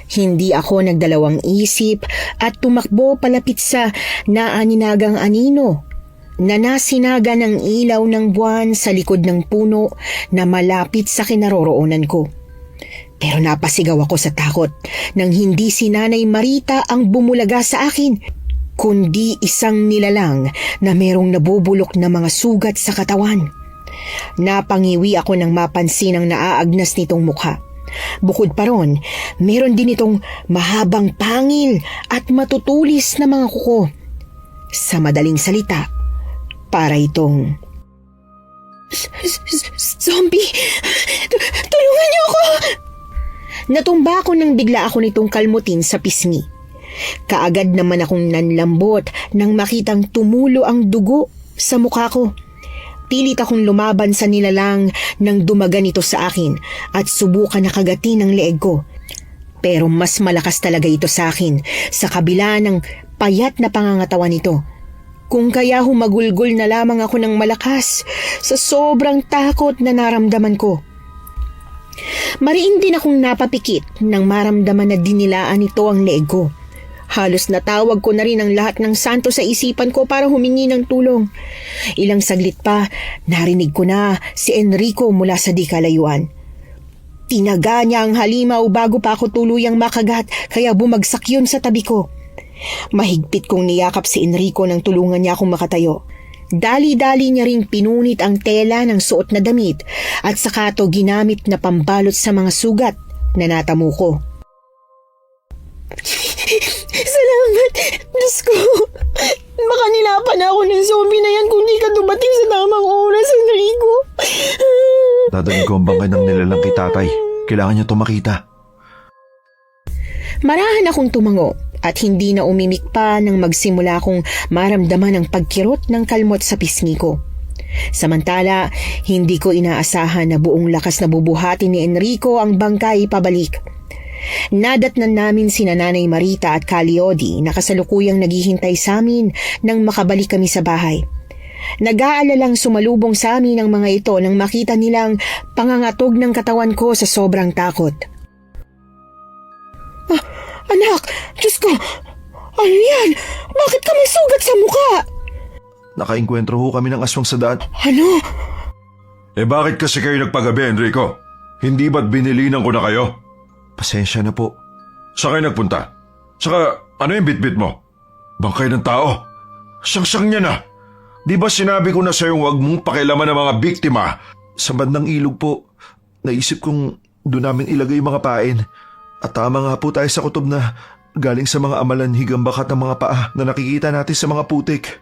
Hindi ako nagdalawang isip at tumakbo palapit sa naaninagang anino na nasinaga ng ilaw ng buwan sa likod ng puno na malapit sa kinaroroonan ko. Pero napasigaw ako sa takot nang hindi si Nanay Marita ang bumulaga sa akin, kundi isang nilalang na merong nabubulok na mga sugat sa katawan. Napangiwi ako nang mapansin ang naaagnas nitong mukha. Bukod pa ron, meron din itong mahabang pangil at matutulis na mga kuko. Sa madaling salita, para itong Zombie! Tulungan niyo ako! Natumba ako nang bigla ako nitong kalmutin sa pisngi. Kaagad naman akong nanlambot nang makitang tumulo ang dugo sa mukha ko. Pilit akong lumaban sa nilalang nang dumaga nito sa akin at subukan na kagatin ang leeg ko. Pero mas malakas talaga ito sa akin sa kabila ng payat na pangangatawan nito. Kung kaya humagulgol na lamang ako ng malakas sa sobrang takot na naramdaman ko. Mariin din akong napapikit nang maramdaman na dinilaan nito ang leeg ko. Halos natawag ko na rin ang lahat ng santo sa isipan ko para humingi ng tulong. Ilang saglit pa, narinig ko na si Enrico mula sa di kalayuan. Tinaga niya ang halimaw bago pa ako tuluyang makagat kaya bumagsak yun sa tabi ko. Mahigpit kong niyakap si Enrico nang tulungan niya akong makatayo. Dali-dali niya ring pinunit ang tela ng suot na damit at saka to ginamit na pambalot sa mga sugat na natamo ko. Salamat, Diyos ko. Baka nilapan ako ng zombie na yan kung di ka dumating sa tamang oras, Enrico. Dadalhin ko ang bangkay ng nilalang kay tatay. Kailangan niya ito makita. Marahan akong tumango at hindi na umimik pa nang magsimula akong maramdaman ang pagkirot ng kalmot sa pisngi ko. Samantala, hindi ko inaasahan na buong lakas na bubuhatin ni Enrico ang bangkay pabalik. Nadatnan namin sina Nanay Marita at Kaliodi na kasalukuyang naghihintay sa amin nang makabalik kami sa bahay. Nag-aalalang sumalubong sa amin ang mga ito nang makita nilang pangangatog ng katawan ko sa sobrang takot. Anak, Diyos ko. Ano yan? Bakit ka may sugat sa mukha? Nakainkwentro ho kami ng aswang sa daan. Ano? Bakit kasi kayo nagpagabi, Enrico? Hindi ba't binilinan ko na kayo? Pasensya na po. Saan kayo nagpunta? Saka, ano yung bitbit mo? Bangkay ng tao? Sangsang niya na. Di ba sinabi ko na sa'yo huwag mong pakialaman ng mga biktima? Sa bandang ilog po, naisip kong doon namin ilagay yung mga pain. At tama nga po tayo sa kutob na galing sa mga amalan higang bakat ng mga paa na nakikita natin sa mga putik.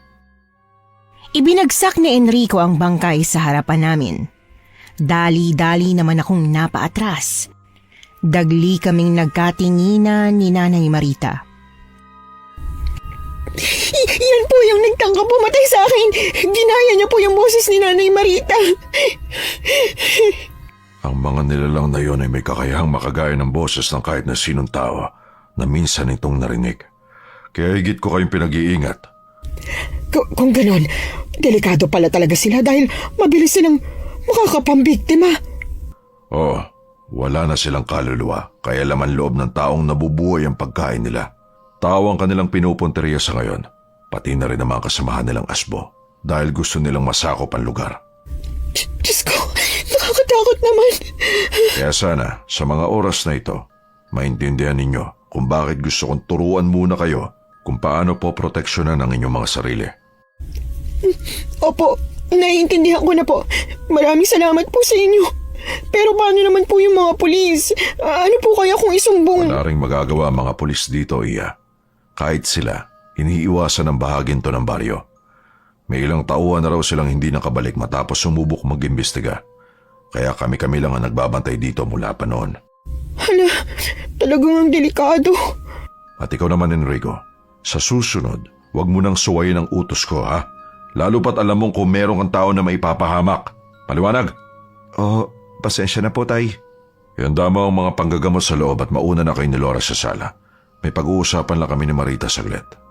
Ibinagsak ni Enrico ang bangkay sa harapan namin. Dali-dali naman akong napaatras. Dagli kaming nagkatinginan ni Nanay Marita. Yan po yung nagtangka pumatay sa akin. Ginaya niya po yung boses ni Nanay Marita. Ang mga nilalang na yon ay may kakayahang makagaya ng boses ng kahit na sinong tao na minsan itong narinig. Kaya higit ko kayong pinag-iingat. Kung ganon, delikado pala talaga sila dahil mabilis silang makakapambiktima. Oo, wala na silang kaluluwa kaya laman loob ng taong nabubuhay ang pagkain nila. Tao ang kanilang pinupunteriya sa ngayon, pati na rin ang mga kasamahan nilang asbo dahil gusto nilang masakop ang lugar. Diyos ko, nakakatakot naman. Kaya sana, sa mga oras na ito, maintindihan ninyo kung bakit gusto kong turuan muna kayo kung paano po proteksyonan ang inyong mga sarili. Opo, naiintindihan ko na po. Maraming salamat po sa inyo. Pero paano naman po yung mga pulis? Ano po kaya kung isumbong? Wala ring magagawa ang mga pulis dito, Iya. Kahit sila, iniiwasan ang bahagin to ng baryo. May ilang tauhan na raw silang hindi nakabalik matapos sumubok mag-imbestiga. Kaya kami-kami lang ang nagbabantay dito mula pa noon. Hala, talagang ang delikado. At ikaw naman, Enrico, sa susunod, huwag mo nang suwayin ang utos ko, ha? Lalo pat alam mong kung merong kang tao na maipapahamak. Paliwanag? Oh, pasensya na po, tay. Ihanda mo ang mga panggagamot sa loob at mauna na kayo ni Laura sa sala. May pag-uusapan lang kami ni Marita saglit.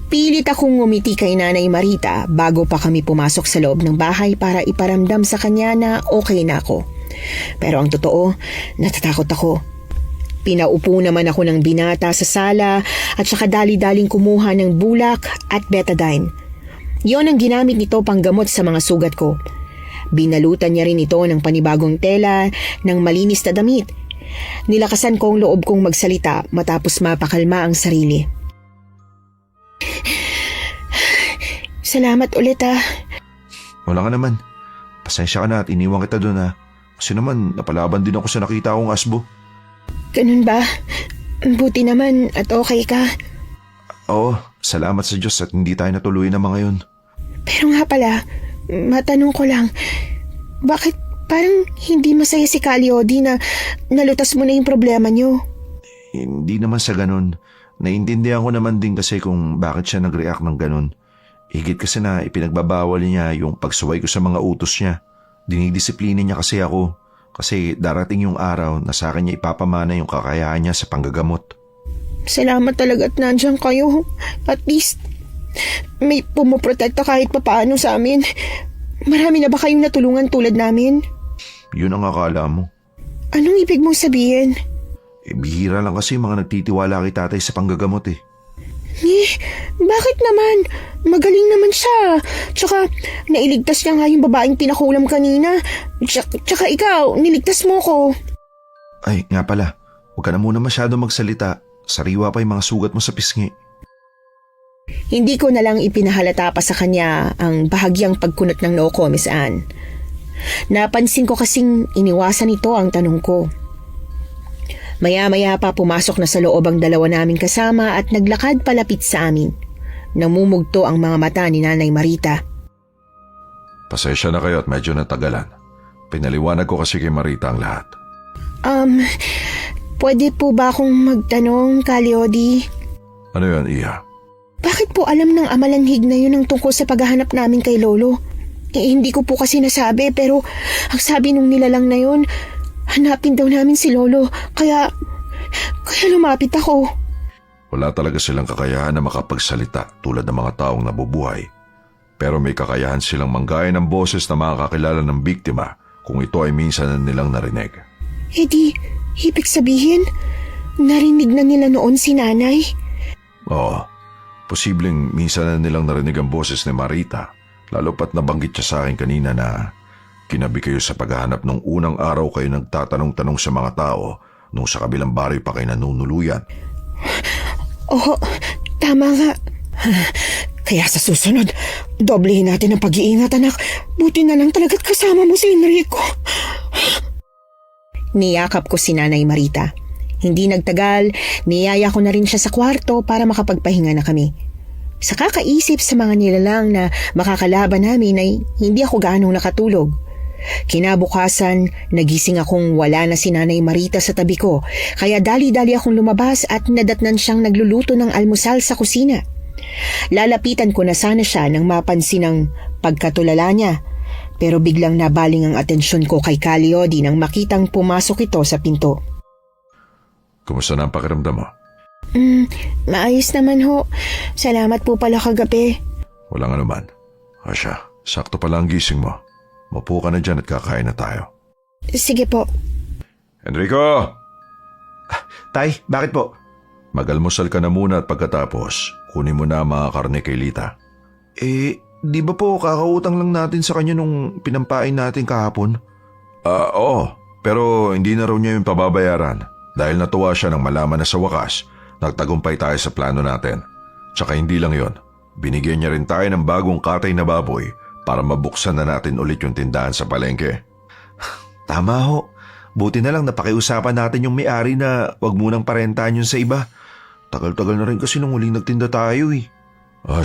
Pilit akong ngumiti kay Nanay Marita bago pa kami pumasok sa loob ng bahay para iparamdam sa kanya na okay na ako. Pero ang totoo, natatakot ako. Pinaupo naman ako ng binata sa sala at saka dali-daling kumuha ng bulak at betadine. Yon ang ginamit nito panggamot sa mga sugat ko. Binalutan niya rin ito ng panibagong tela ng malinis na damit. Nilakasan ko ang loob kong magsalita matapos mapakalma ang sarili. Salamat ulit Wala ka naman. Pasensya ka na at iniwan kita doon, ha. Kasi naman, napalaban din ako sa nakita kong asbo. Ganun ba? Buti naman at okay ka. Oo, salamat sa Diyos at hindi tayo natuloy ng mga yun. Pero nga pala, matanong ko lang, bakit parang hindi masaya si Kaliodi na nalutas mo na yung problema niyo? Hindi naman sa ganun. Naiintindihan ko naman din kasi kung bakit siya nag-react ng ganun. Higit kasi na ipinagbabawal niya yung pagsuway ko sa mga utos niya. Dinidisiplina niya kasi ako. Kasi darating yung araw na sa akin niya ipapamana yung kakayahan niya sa panggagamot. Salamat talaga at nandiyan kayo. At least, may pumoprotekta kahit papaano sa amin. Marami na ba kayong natulungan tulad namin? Yun ang akala mo. Anong ibig mong sabihin? Bihira lang kasi yung mga nagtitiwala kay tatay sa panggagamot eh. Bakit naman? Magaling naman siya. Tsaka, nailigtas niya nga yung babaeng pinakulam kanina. Tsaka ikaw, niligtas mo ko. Ay, nga pala. Huwag ka na muna masyado magsalita. Sariwa pa yung mga sugat mo sa pisngi. Hindi ko na lang ipinahalata pa sa kanya ang bahagyang pagkunot ng noo ko, Miss Anne. Napansin ko kasing iniwasan nito ang tanong ko. Maya-maya pa pumasok na sa loob ang dalawa naming kasama at naglakad palapit sa amin. Namumugto ang mga mata ni Nanay Marita. Pasensya na kayo at medyo natagalan. Pinaliwanag ko kasi kay Marita ang lahat. Pwede po ba akong magtanong, Kaliodi? Ano yan, Iha? Bakit po alam ng amalanhig na yun ang tungkol sa paghahanap namin kay Lolo? Hindi ko po kasi nasabi pero ang sabi nung nilalang na yun, hanapin daw namin si Lolo, kaya lumapit ako. Wala talaga silang kakayahan na makapagsalita tulad ng mga taong nabubuhay. Pero may kakayahan silang manggaya ng boses na makakakilala ng biktima kung ito ay minsan na nilang narinig. Ibig sabihin, narinig na nila noon si Nanay? Oo, posibleng minsan na nilang narinig ang boses ni Marita, lalo pat nabanggit siya sa akin kanina na kinabi kayo sa paghahanap nung unang araw kayo nagtatanong-tanong sa mga tao nung sa kabilang baryo pa kayo nanunuluyan. Oo, tama nga. Kaya sa susunod, doblehin natin ang pag-iingat, anak. Buti na lang talaga't kasama mo si Enrico. Niyakap ko si Nanay Marita. Hindi nagtagal, niyaya ko na rin siya sa kwarto para makapagpahinga na kami. Sa kakaisip sa mga nilalang na makakalaban namin ay hindi ako gaanong nakatulog. Kinabukasan, nagising akong wala na si Nanay Marita sa tabi ko, kaya dali-dali akong lumabas at nadatnan siyang nagluluto ng almusal sa kusina. Lalapitan ko na sana siya nang mapansin ang pagkatulala niya, pero biglang nabaling ang atensyon ko kay Kaliodi nang makitang pumasok ito sa pinto. Kumusta na ang pakiramdam mo? Maayos naman ho. Salamat po pala kagabi. Walang anuman. Asya, sakto pala ang gising mo. Mapo ka na dyan at kakain na tayo. Sige po. Enrico! Tay, bakit po? Magalmusal ka na muna at pagkatapos, kunin mo na ang mga karne kay Lita. Di ba po kakautang lang natin sa kanya nung pinampain natin kahapon? Oo, pero hindi na raw niya yung pababayaran dahil natuwa siya nang malaman na sa wakas, nagtagumpay tayo sa plano natin. Tsaka hindi lang yon, binigyan niya rin tayo ng bagong katay na baboy para mabuksan na natin ulit yung tindahan sa palengke. Tama ho. Buti na lang napakiusapan natin yung may-ari na wag munang parentahan yun sa iba. Tagal-tagal na rin kasi nung huling nagtinda tayo eh.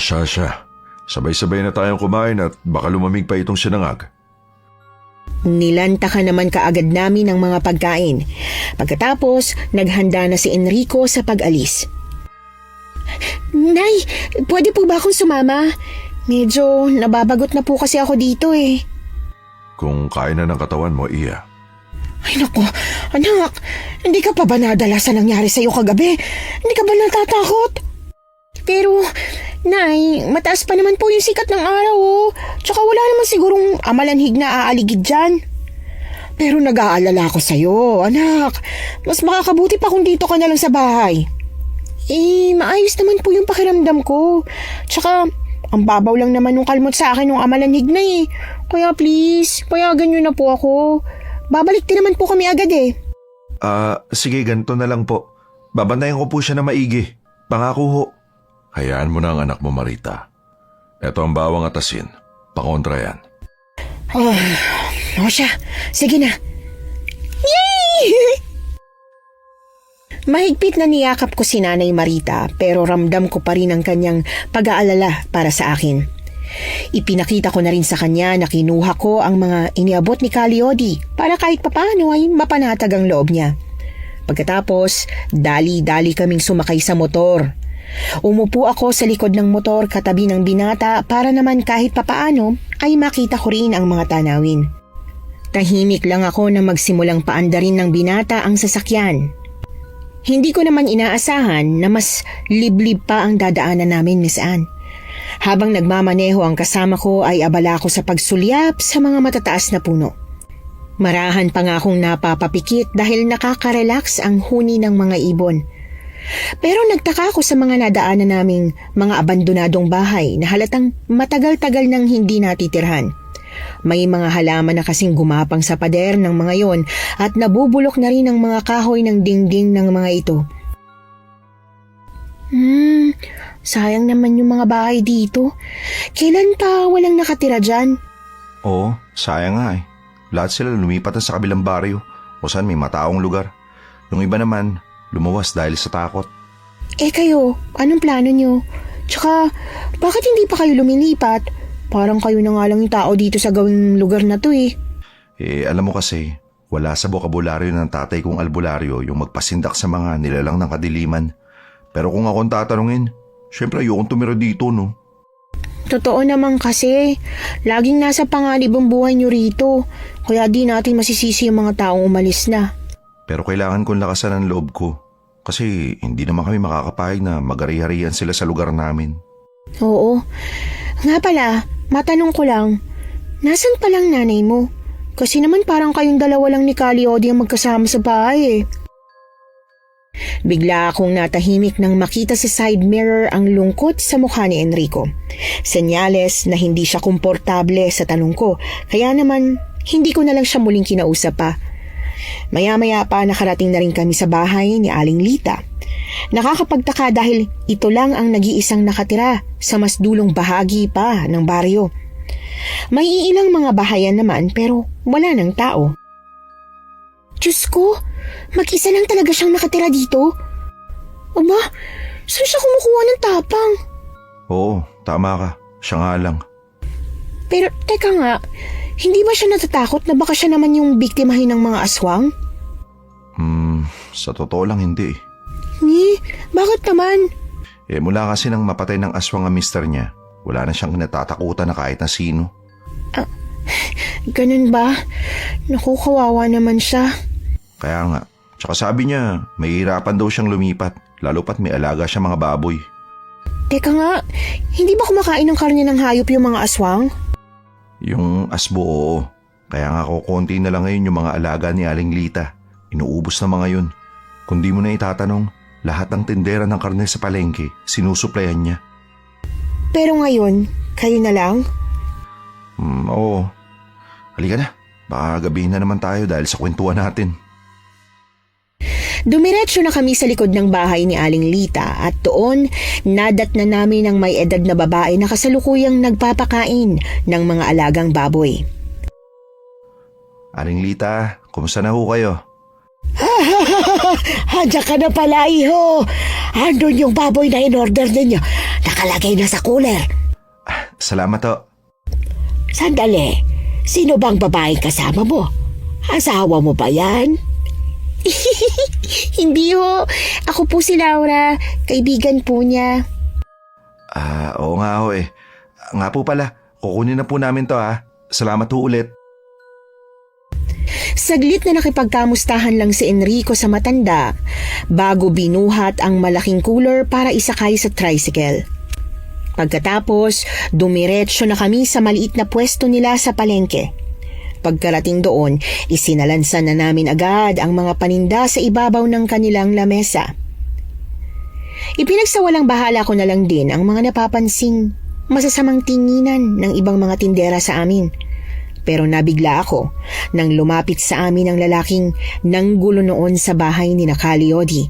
Siya. Sabay-sabay na tayong kumain at baka lumamig pa itong sinangag. Nilantakan naman kaagad namin ang mga pagkain. Pagkatapos, naghanda na si Enrico sa pag-alis. Nay, pwede po ba akong sumama? Medyo nababagot na po kasi ako dito eh. Kung kaya na ng katawan mo, Iya. Ay naku, anak, hindi ka pa ba nadala sa nangyari sa'yo kagabi? Hindi ka ba natatakot? Pero, Nay, mataas pa naman po yung sikat ng araw oh. Tsaka wala naman sigurong amalanhig na aaligid dyan. Pero nag-aalala ko sa'yo, anak. Mas makakabuti pa kung dito ka na lang sa bahay. Maayos naman po yung pakiramdam ko. Tsaka, ang babaw lang naman nung kalmot sa akin nung amalanhig na eh. Kaya please, payagan nyo na po ako. Babalik din naman po kami agad eh. Sige, ganito na lang po. Babantayan ko po siya na maigi. Pangako ho. Hayaan mo na ang anak mo, Marita. Ito ang bawang at asin. Pakontra yan. Siya, sige na. Mahigpit na niyakap ko si Nanay Marita pero ramdam ko pa rin ang kanyang pag-aalala para sa akin. Ipinakita ko na rin sa kanya na kinuha ko ang mga iniabot ni Kaliodi para kahit papano ay mapanatag ang loob niya. Pagkatapos, dali-dali kaming sumakay sa motor. Umupo ako sa likod ng motor katabi ng binata para naman kahit papaano ay makita ko rin ang mga tanawin. Tahimik lang ako na magsimulang paandarin ng binata ang sasakyan. Hindi ko naman inaasahan na mas liblib pa ang dadaanan namin, Miss Anne. Habang nagmamaneho ang kasama ko ay abala ako sa pagsulyap sa mga matataas na puno. Marahan pa nga akong napapapikit dahil nakaka-relax ang huni ng mga ibon. Pero nagtaka ako sa mga nadaanan naming mga abandonadong bahay na halatang matagal-tagal nang hindi natitirhan. May mga halaman na kasing gumapang sa pader ng mga yon at nabubulok na rin ang mga kahoy ng dingding ng mga ito. Sayang naman yung mga bahay dito. Kailan pa walang nakatira dyan? Oo, sayang nga eh. Lahat sila lumipat na sa kabilang baryo o saan may mataong lugar. Yung iba naman, lumuwas dahil sa takot. Kayo, anong plano nyo? Tsaka, bakit hindi pa kayo lumilipat? Parang kayo na nga lang yung tao dito sa gawing lugar na to eh. Alam mo kasi, wala sa bokabularyo ng tatay kong albularyo yung magpasindak sa mga nilalang ng kadiliman. Pero kung akong tatanungin, syempre ayokong tumira dito, no? Totoo naman kasi, laging nasa panganib ang buhay nyo rito. Kaya di natin masisisi yung mga taong umalis na. Pero kailangan kong lakasan ang loob ko. Kasi hindi naman kami makakapahig na magari-harian sila sa lugar namin. Oo. Nga pala, matanong ko lang, nasan palang nanay mo? Kasi naman parang kayong dalawa lang ni Caliodi ang magkasama sa bahay eh. Bigla akong natahimik nang makita sa side mirror ang lungkot sa mukha ni Enrico. Senyales na hindi siya komportable sa tanong ko, kaya naman hindi ko na lang siya muling kinausap pa. Maya-maya pa nakarating na rin kami sa bahay ni Aling Lita. Nakakapagtaka dahil ito lang ang nag-iisang nakatira sa mas dulong bahagi pa ng baryo. May ilang mga bahayan naman pero wala ng tao. Diyos ko, mag-isa lang talaga siyang nakatira dito? Aba, saan siya kumukuha ng tapang? Oo, tama ka. Siya nga lang. Pero teka nga, hindi ba siya natatakot na baka siya naman yung biktimahin ng mga aswang? Sa totoo lang hindi eh. Bakit naman? Mula kasi nang mapatay ng aswang ang mister niya, wala na siyang natatakutan na kahit na sino. Ganun ba? Naku, kawawa naman siya. Kaya nga, tsaka sabi niya, mahihirapan daw siyang lumipat, lalo pat may alaga siya mga baboy. Teka nga, hindi ba kumakain ng karne ng hayop yung mga aswang? Yung asbo, oo. Kaya nga kukunti na lang ngayon yung mga alaga ni Aling Lita. Inuubos na mga yun. Kung di mo na itatanong, lahat ng tindera ng karne sa palengke, sinusuplayan niya. Pero ngayon, kayo na lang? Oo. Halika na, baka gabihin na naman tayo dahil sa kwentuhan natin. Dumiretso na kami sa likod ng bahay ni Aling Lita at doon nadat na namin ang may edad na babae na kasalukuyang nagpapakain ng mga alagang baboy. Aling Lita, kumusta na ho kayo? Andiyan ka na pala, iho. Andun yung baboy na in-order ninyo. Nakalagay na sa cooler. Salamat ho. Sandali, sino bang babaeng kasama mo? Asawa mo ba yan? Hindi ho, ako po si Laura, kaibigan po niya. Oo nga ho eh. Nga po pala, kukunin na po namin to ha. Salamat ho ulit. Saglit na nakipagkamustahan lang si Enrico sa matanda bago binuhat ang malaking cooler para isakay sa tricycle. Pagkatapos, dumiretso na kami sa maliit na pwesto nila sa palengke. Pagkarating doon, isinalansan na namin agad ang mga paninda sa ibabaw ng kanilang lamesa. Ipinagsawalang bahala ko na lang din ang mga napapansing masasamang tinginan ng ibang mga tindera sa amin. Pero nabigla ako nang lumapit sa amin ang lalaking nanggulo noon sa bahay ni Caliodi.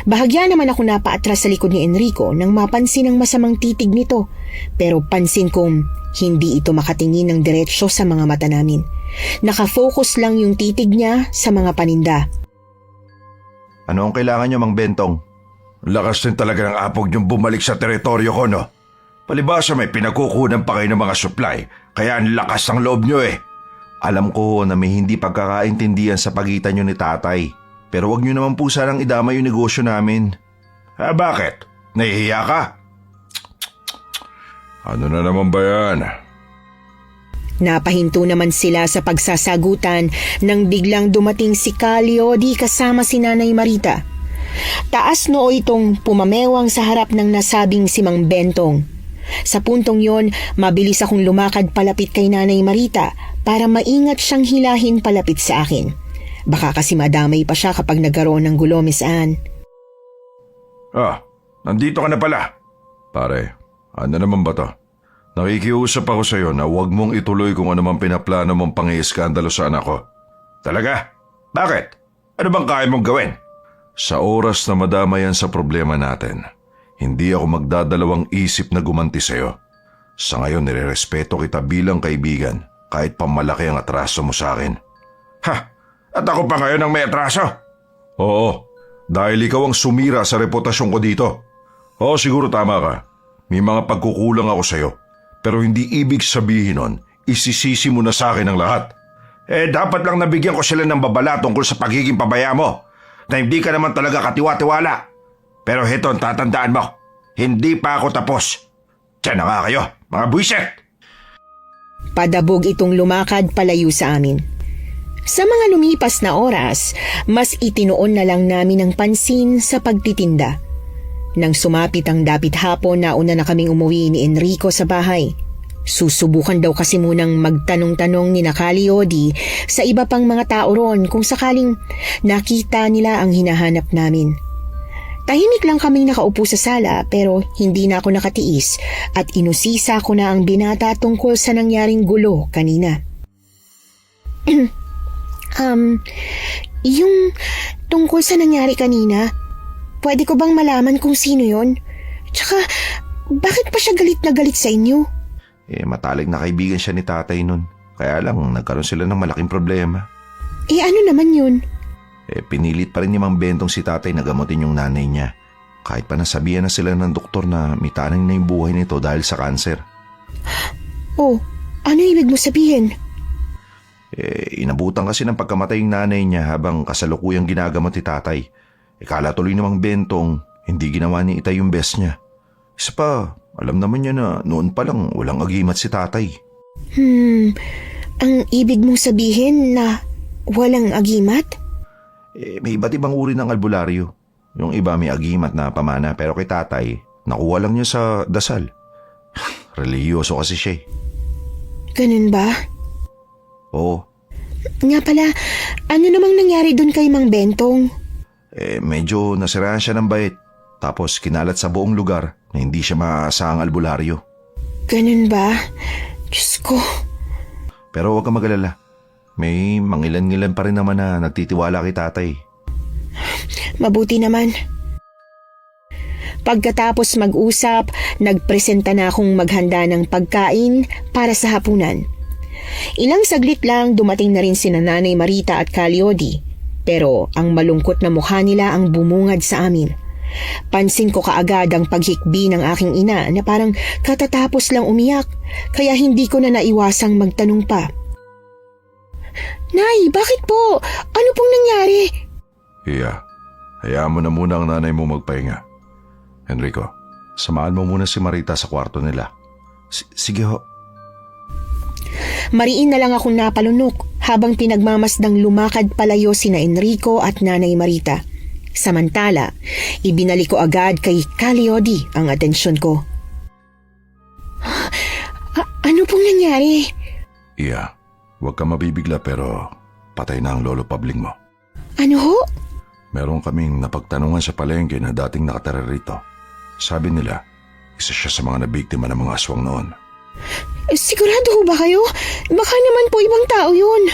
Bahagya naman ako napaatras sa likod ni Enrico nang mapansin ang masamang titig nito, pero pansin kong hindi ito makatingin ng diretsyo sa mga mata namin. Nakafocus lang yung titig niya sa mga paninda. Ano ang kailangan niyo, Mang Bentong? Lakas din talaga ng apog niyong bumalik sa teritoryo ko, no? Palibasa may pinagkukunan pa kayo ng mga supply, kaya ang lakas ng loob niyo eh. Alam ko na may hindi pagkakaintindihan sa pagitan niyo ni tatay, pero wag niyo naman po sanang idama yung negosyo namin. Bakit? Nahihiya ka? Ano na naman ba yan? Napahinto naman sila sa pagsasagutan nang biglang dumating si Calyodi kasama si Nanay Marita. Taas noo itong pumamewang sa harap ng nasabing si Mang Bentong. Sa puntong yon, mabilis akong lumakad palapit kay Nanay Marita para maingat siyang hilahin palapit sa akin. Baka kasi madamay pa siya kapag nagkaroon ng gulo, Miss Anne. Nandito ka na pala. Pare, ano naman ba to? Nakikiusap ako sa'yo na huwag mong ituloy kung ano man pinaplano mong pang-iiskandalo sa anak ko. Talaga? Bakit? Ano bang kaya mong gawin? Sa oras na madama yan sa problema natin, hindi ako magdadalawang isip na gumanti sa'yo. Sa ngayon, nirerespeto kita bilang kaibigan kahit pamalaki ang atraso mo sa akin. At ako pa ngayon ang may atraso? Oo, dahil ikaw ang sumira sa reputasyon ko dito. Oo, siguro tama ka. May mga pagkukulang ako sa'yo. Pero hindi ibig sabihin nun, isisisi mo na sa akin ang lahat. Dapat lang nabigyan ko sila ng babala tungkol sa pagiging pabaya mo, na hindi ka naman talaga katiwa-tiwala. Pero heto ang tatandaan mo, hindi pa ako tapos. Diyan na nga kayo, mga buwiset! Padabog itong lumakad palayo sa amin. Sa mga lumipas na oras, mas itinoon na lang namin ang pansin sa pagtitinda. Nang sumapit ang dapit hapon, nauna na kaming umuwi ni Enrico sa bahay. Susubukan daw kasi munang magtanong-tanong ni Calyodi sa iba pang mga tao ron kung sakaling nakita nila ang hinahanap namin. Tahimik lang kaming nakaupo sa sala pero hindi na ako nakatiis at inusisa ko na ang binata tungkol sa nangyaring gulo kanina. Yung tungkol sa nangyari kanina, pwede ko bang malaman kung sino yon? Tsaka, bakit pa siya galit na galit sa inyo? Matalik na kaibigan siya ni tatay nun. Kaya lang, nagkaroon sila ng malaking problema. Ano naman yun? Pinilit pa rin ni Mang Bentong si tatay na gamutin yung nanay niya. Kahit pa nasabihan na sila ng doktor na mitanang na yung buhay nito dahil sa kanser. Ano ibig mo sabihin? Inabutan kasi ng pagkamatay yung nanay niya habang kasalukuyang ginagamot ni tatay. Kala tuloy ni Mang Bentong, hindi ginawa ni Itay yung best niya. Isa pa, alam naman niya na noon pa lang walang agimat si tatay. Ang ibig mong sabihin na walang agimat? May iba't ibang uri ng albularyo. Yung iba may agimat na pamana pero kay tatay, nakuha lang niya sa dasal. Reliyoso kasi siya. Ganun ba? Oo. Nga pala, ano namang nangyari dun kay Mang Bentong? Medyo nasiraan siya ng bait. Tapos kinalat sa buong lugar na hindi siya maaasahang albularyo. Ganun ba? Diyos ko. Pero huwag kang mag-alala. May mangilan-ngilan pa rin naman na nagtitiwala kay tatay. Mabuti naman. Pagkatapos mag-usap, nagpresenta na akong maghanda ng pagkain para sa hapunan. Ilang saglit lang dumating na rin sina Nanay Marita at Calyodi. Pero ang malungkot na mukha nila ang bumungad sa amin. Pansin ko kaagad ang paghikbi ng aking ina na parang katatapos lang umiyak, kaya hindi ko na naiwasang magtanong pa. Nay, bakit po? Ano pong nangyari? Iya, hayaan mo na muna ang nanay mo magpahinga. Enrico, samahan mo muna si Marita sa kwarto nila. Sige ho. Mariin na lang akong napalunok habang pinagmamasdang lumakad palayo sina Enrico at Nanay Marita. Samantala, ibinalik ko agad kay Calyodi ang atensyon ko. Ano pong nangyari? Iya, huwag ka mabibigla pero patay na ang lolo Pabling mo. Ano ho? Meron kaming napagtanungan sa palengke na dating nakatira rito. Sabi nila, isa siya sa mga nabiktima ng mga aswang noon. Sigurado ho ba kayo? Baka naman po ibang tao yun.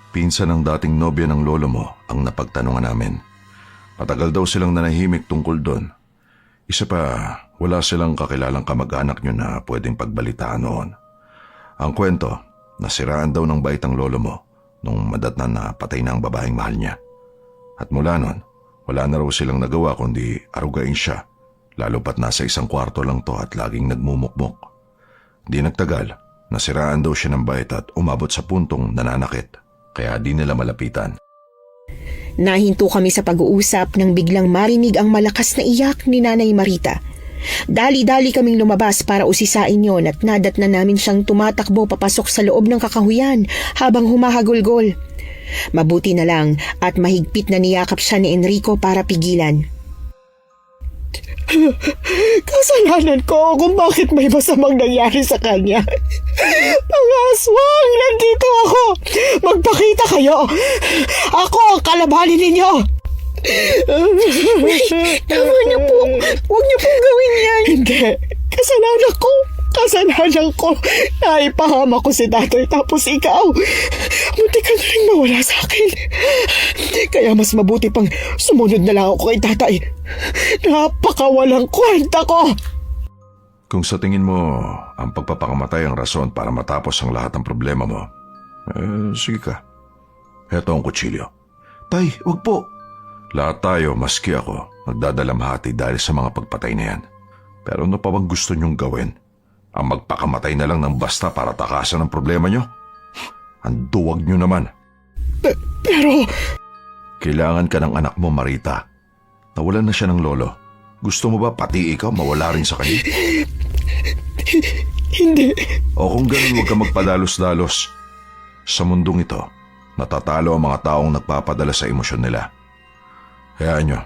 Pinsan ng dating nobya ng lolo mo ang napagtanungan namin. Matagal daw silang nanahimik tungkol doon. Isa pa, wala silang kakilalang kamag-anak nyo na pwedeng pagbalitaan noon. Ang kwento, nasiraan daw ng bait ang lolo mo nung madatnan na patay na ang babaeng mahal niya. At mula noon, wala na raw silang nagawa kundi arugain siya, lalo pat nasa isang kwarto lang to at laging nagmumukmok. Di nagtagal, nasiraan daw siya ng bait at umabot sa puntong nananakit, kaya di nila malapitan. Nahinto kami sa pag-uusap nang biglang marinig ang malakas na iyak ni Nanay Marita. Dali-dali kaming lumabas para usisain yon at nadatnan namin siyang tumatakbo papasok sa loob ng kakahuyan habang humahagulgol. Mabuti na lang at mahigpit na niyakap siya ni Enrico para pigilan. Kasalanan ko kung bakit may masamang nangyari sa kanya. Mga aswang, nandito ako. Magpakita kayo. Ako ang kalabanin ninyo. Tama na po. Huwag niyo pong gawin yan. Hindi. Kasalanan ko. Kasalanan ko. Naipahama ko si tatay tapos ikaw. Buti ka na rin mawala sa akin. Kaya mas mabuti pang sumunod na lang ako kay tatay. Napakawalang kwenta ko. Kung sa tingin mo ang pagpapakamatay ang rason para matapos ang lahat ng problema mo, sige ka. Heto ang kutsilyo. Tay, wag po. Lahat tayo, maski ako, nagdadalamhati dahil sa mga pagpatay na yan. Pero ano pa bang gusto niyong gawin? Ang magpakamatay na lang ng basta para takasan ang problema niyo? Ang duwag niyo naman. Pero... Kailangan ka ng anak mo, Marita. Nawalan na siya ng lolo. Gusto mo ba pati ikaw mawala rin sa kanya? Hindi. O kung ganun, huwag ka magpadalos-dalos. Sa mundong ito, natatalo ang mga taong nagpapadala sa emosyon nila. Hayaan nyo,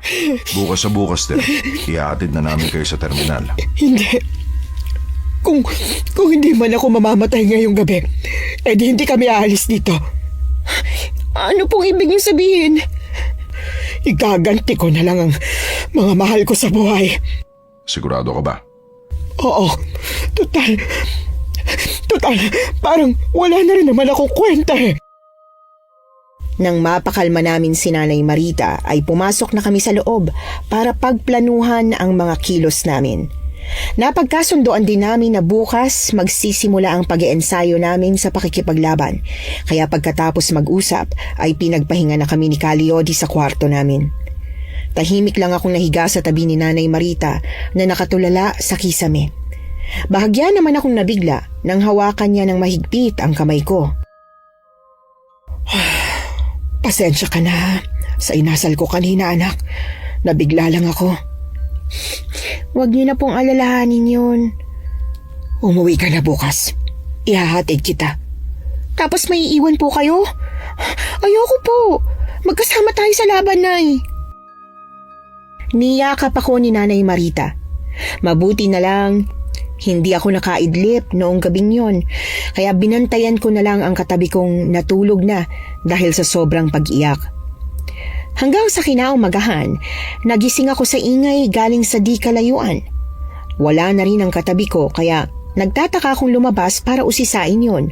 bukas sa bukas din, ihahatid na namin kayo sa terminal. Hindi. Kung hindi man ako mamamatay ngayong gabi, edi hindi kami aalis dito. Ano pong ibig niyo sabihin? Igaganti ko na lang ang mga mahal ko sa buhay. Sigurado ka ba? Oo. Total, parang wala na rin naman akong kwenta eh. Nang mapakalma namin si Nanay Marita ay pumasok na kami sa loob para pagplanuhan ang mga kilos namin. Napagkasundoan din namin na bukas magsisimula ang pag-iensayo namin sa pakikipaglaban. Kaya pagkatapos mag-usap ay pinagpahinga na kami ni Kaliodi sa kwarto namin. Tahimik lang akong nahiga sa tabi ni Nanay Marita na nakatulala sa kisame. Bahagya naman akong nabigla nang hawakan niya ng mahigpit ang kamay ko. Pasensya ka na sa inasal ko kanina, anak. Nabigla lang ako. Huwag niyo na pong alalahanin yun. Umuwi ka na bukas. Ihahatid kita. Tapos may iiwan po kayo? Ayoko po. Magkasama tayo sa laban, Nay. Niyakap ako ni Nanay Marita. Mabuti na lang, hindi ako nakaidlip noong gabing yon, kaya binantayan ko na lang ang katabi kong natulog na dahil sa sobrang pag-iyak. Hanggang sa kinaumagahan, nagising ako sa ingay galing sa di kalayuan. Wala na rin ang katabi ko kaya nagtataka akong lumabas para usisain yon.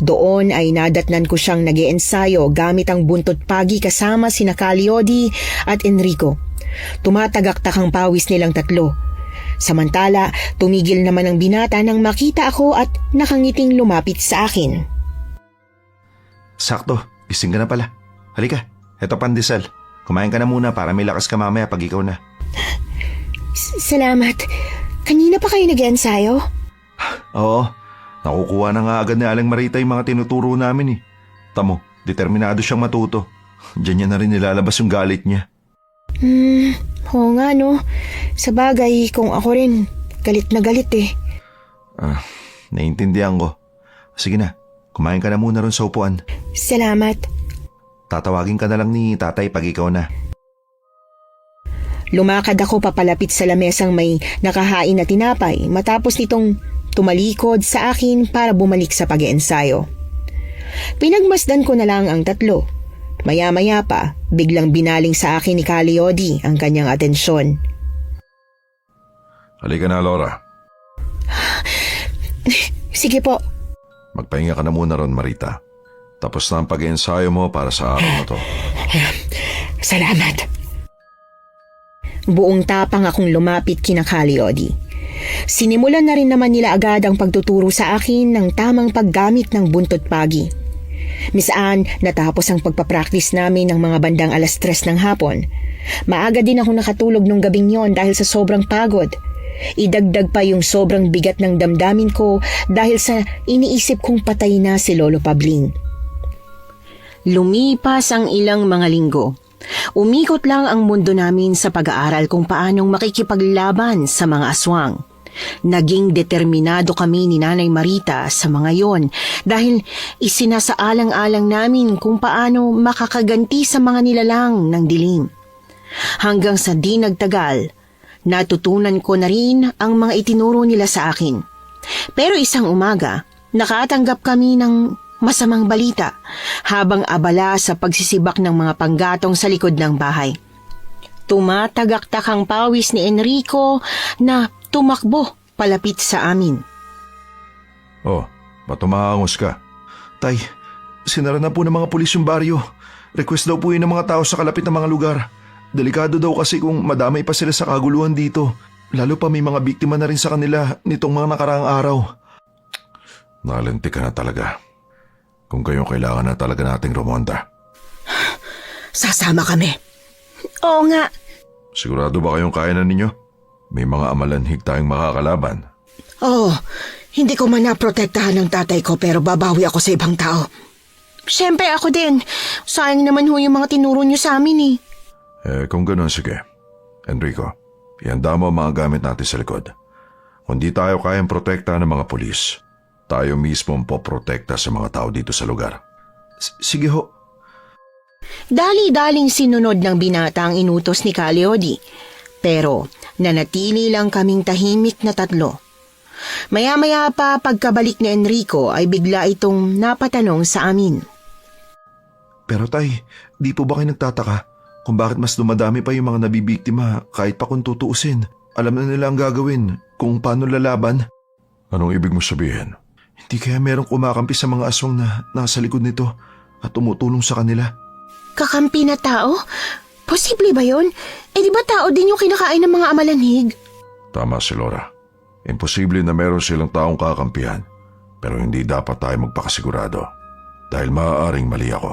Doon ay nadatnan ko siyang nag-iensayo gamit ang buntot pagi kasama sina Kaliodi at Enrico. Tumatagaktak ang pawis nilang tatlo. Samantala, tumigil naman ang binata nang makita ako at nakangiting lumapit sa akin. Sakto, gising ka na pala. Halika, eto pandesal. Kumain ka na muna para may lakas ka mamaya pag ikaw na. Salamat. Kanina pa kayo nag-ensayo? Oo, nakukuha na nga agad ni Aling Marita yung mga tinuturo namin eh. Tamo, determinado siyang matuto. Diyan niya na rin nilalabas yung galit niya. Oo nga no. Sa bagay, kung ako rin, galit na galit eh. Naiintindihan ko. Sige na, kumain ka na muna ron sa upuan. Salamat. Tatawagin ka na lang ni tatay pag ikaw na. Lumakad ako papalapit sa lamesang may nakahain na tinapay matapos nitong tumalikod sa akin para bumalik sa pag-iensayo. Pinagmasdan ko na lang ang tatlo. Maya-maya pa, biglang binaling sa akin ni Kaliodi ang kanyang atensyon. Halika na, Laura. Sige po. Magpahinga ka na muna ron, Marita. Tapos na ang pag-iensayo mo para sa araw na to. Salamat. Buong tapang akong lumapit kina Kaliodi. Sinimulan na rin naman nila agad ang pagtuturo sa akin ng tamang paggamit ng buntot pagi. Misaan natapos ang pagpapractice namin ng mga bandang 3:00 ng hapon. Maaga din ako nakatulog nung gabing yon dahil sa sobrang pagod. Idagdag pa yung sobrang bigat ng damdamin ko dahil sa iniisip kong patay na si Lolo Pabling. Lumipas ang ilang mga linggo Umikot lang ang mundo namin sa pag-aaral kung paanong makikipaglaban sa mga aswang. Naging determinado kami ni Nanay Marita sa mga yon dahil isinasaalang-alang namin kung paano makakaganti sa mga nilalang ng dilim. Hanggang sa di nagtagal, natutunan ko na rin ang mga itinuro nila sa akin. Pero isang umaga, nakatanggap kami ng masamang balita habang abala sa pagsisibak ng mga panggatong sa likod ng bahay. Tumatagaktak ang pawis ni Enrico na tumakbo palapit sa amin. Oh, matumahangos ka. Tay, sinara na po ng mga pulis yung baryo. Request daw po yun ng mga tao sa kalapit na mga lugar. Delikado daw kasi kung madamay pa sila sa kaguluhan dito. Lalo pa may mga biktima na rin sa kanila nitong mga nakaraang araw. Nalinti ka na talaga. Kung kayo kailangan na talaga nating rumonda. Sasama kami. Oo nga. Sigurado ba kayong kaya na ninyo? May mga amalanhig tayong makakalaban. Oo, hindi ko man naprotektahan ng tatay ko pero babawi ako sa ibang tao. Siyempre ako din. Sayang naman ho yung mga tinuro niyo sa amin eh. Kung ganun, sige. Enrico, ihanda mo ang mga gamit natin sa likod. Kung di tayo kayang protektahan ng mga pulis, tayo mismo ang poprotekta sa mga tao dito sa lugar. Sige ho. Dali-daling sinunod ng binata ang inutos ni Caleodi. Pero nanatili lang kaming tahimik na tatlo. Maya-maya pa pagkabalik ni Enrico ay bigla itong napatanong sa amin. Pero tay, di po ba kayo nagtataka kung bakit mas dumadami pa yung mga nabibiktima kahit pa kung tutuusin? Alam na nila ang gagawin kung paano lalaban. Anong ibig mo sabihin? Hindi kaya merong kumakampi sa mga aswang na nasa likod nito at tumutulong sa kanila? Kakampi na tao? Posible ba yun? Di ba tao din yung kinakain ng mga amalanhig? Tama si Laura. Imposible na meron silang taong kakampihan. Pero hindi dapat tayo magpakasigurado. Dahil maaaring mali ako.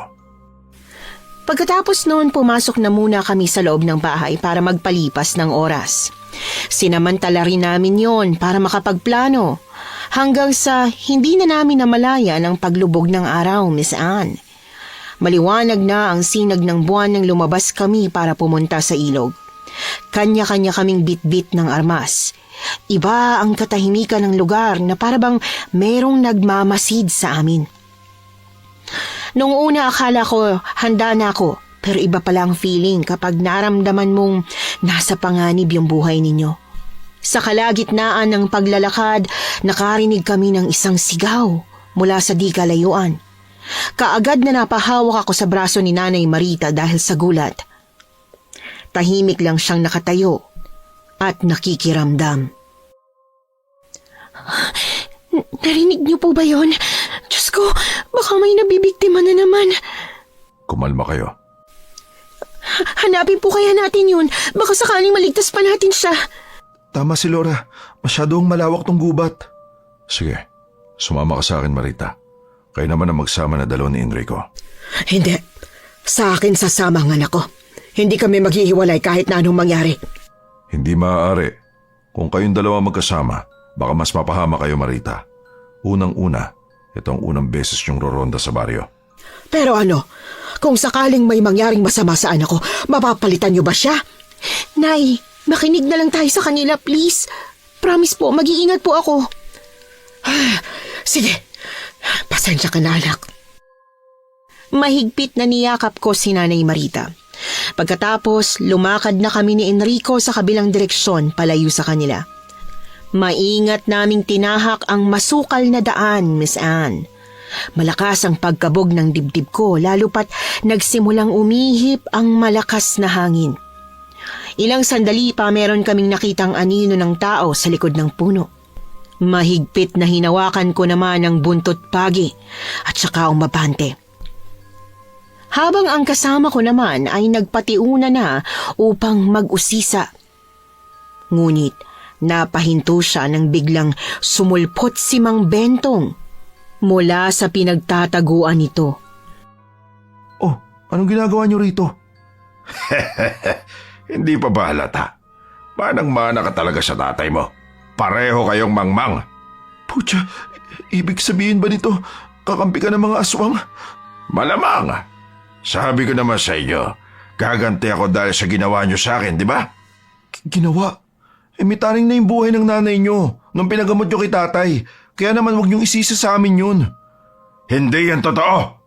Pagkatapos noon, pumasok na muna kami sa loob ng bahay para magpalipas ng oras. Sinamantala rin namin yon para makapagplano. Hanggang sa hindi na namin namalaya ng paglubog ng araw, Miss Anne. Maliwanag na ang sinag ng buwan nang lumabas kami para pumunta sa ilog. Kanya-kanya kaming bit-bit ng armas. Iba ang katahimikan ng lugar na parabang merong nagmamasid sa amin. Nung una akala ko handa na ako, pero iba pala ang feeling kapag naramdaman mong nasa panganib yung buhay ninyo. Sa kalagitnaan ng paglalakad, nakarinig kami ng isang sigaw mula sa di kalayuan. Kaagad na napahawak ako sa braso ni Nanay Marita dahil sa gulat. Tahimik lang siyang nakatayo at nakikiramdam. Narinig niyo po ba yun? Diyos ko, baka may nabibiktima na naman. Kumalma kayo. Hanapin po kaya natin yun. Baka sakaling maligtas pa natin siya. Tama si Laura. Masyadong malawak tong gubat. Sige, sumama ka sa akin, Marita. Kayo naman ang magsama na dalawa ni Enrico. Hindi. Sa akin sasama ang anak ko. Hindi kami maghihiwalay kahit na anong mangyari. Hindi maaari. Kung kayong dalawa magkasama, baka mas mapahama kayo, Marita. Unang-una, ito ang unang beses niyong roronda sa baryo. Pero ano, kung sakaling may mangyaring masama sa anak ko, mapapalitan niyo ba siya? Nay, makinig na lang tayo sa kanila, please. Promise po, mag-iingat po ako. Sige, pasensya ka na, anak. Mahigpit na niyakap ko si Nanay Marita. Pagkatapos, lumakad na kami ni Enrico sa kabilang direksyon palayo sa kanila. Maingat naming tinahak ang masukal na daan, Miss Anne. Malakas ang pagkabog ng dibdib ko lalo pat nagsimulang umihip ang malakas na hangin. Ilang sandali pa meron kaming nakitang anino ng tao sa likod ng puno. Mahigpit na hinawakan ko naman ang buntot pagi at saka umabante. Habang ang kasama ko naman ay nagpatiuna na upang mag-usisa. Ngunit napahinto siya nang biglang sumulpot si Mang Bentong mula sa pinagtataguan nito. Oh, anong ginagawa niyo rito? Hindi pa ba halata? Manang-mana ka talaga sa tatay mo. Pareho kayong mangmang. Pucha, ibig sabihin ba nito kakampi ka ng mga aswang? Malamang. Sabi ko naman sa inyo, Gaganti ako dahil sa ginawa niyo sa akin, di ba? Ginawa? May taring na yung buhay ng nanay niyo nung pinagamot niyo kay tatay. Kaya naman huwag niyong isisa sa amin yun. Hindi yan totoo.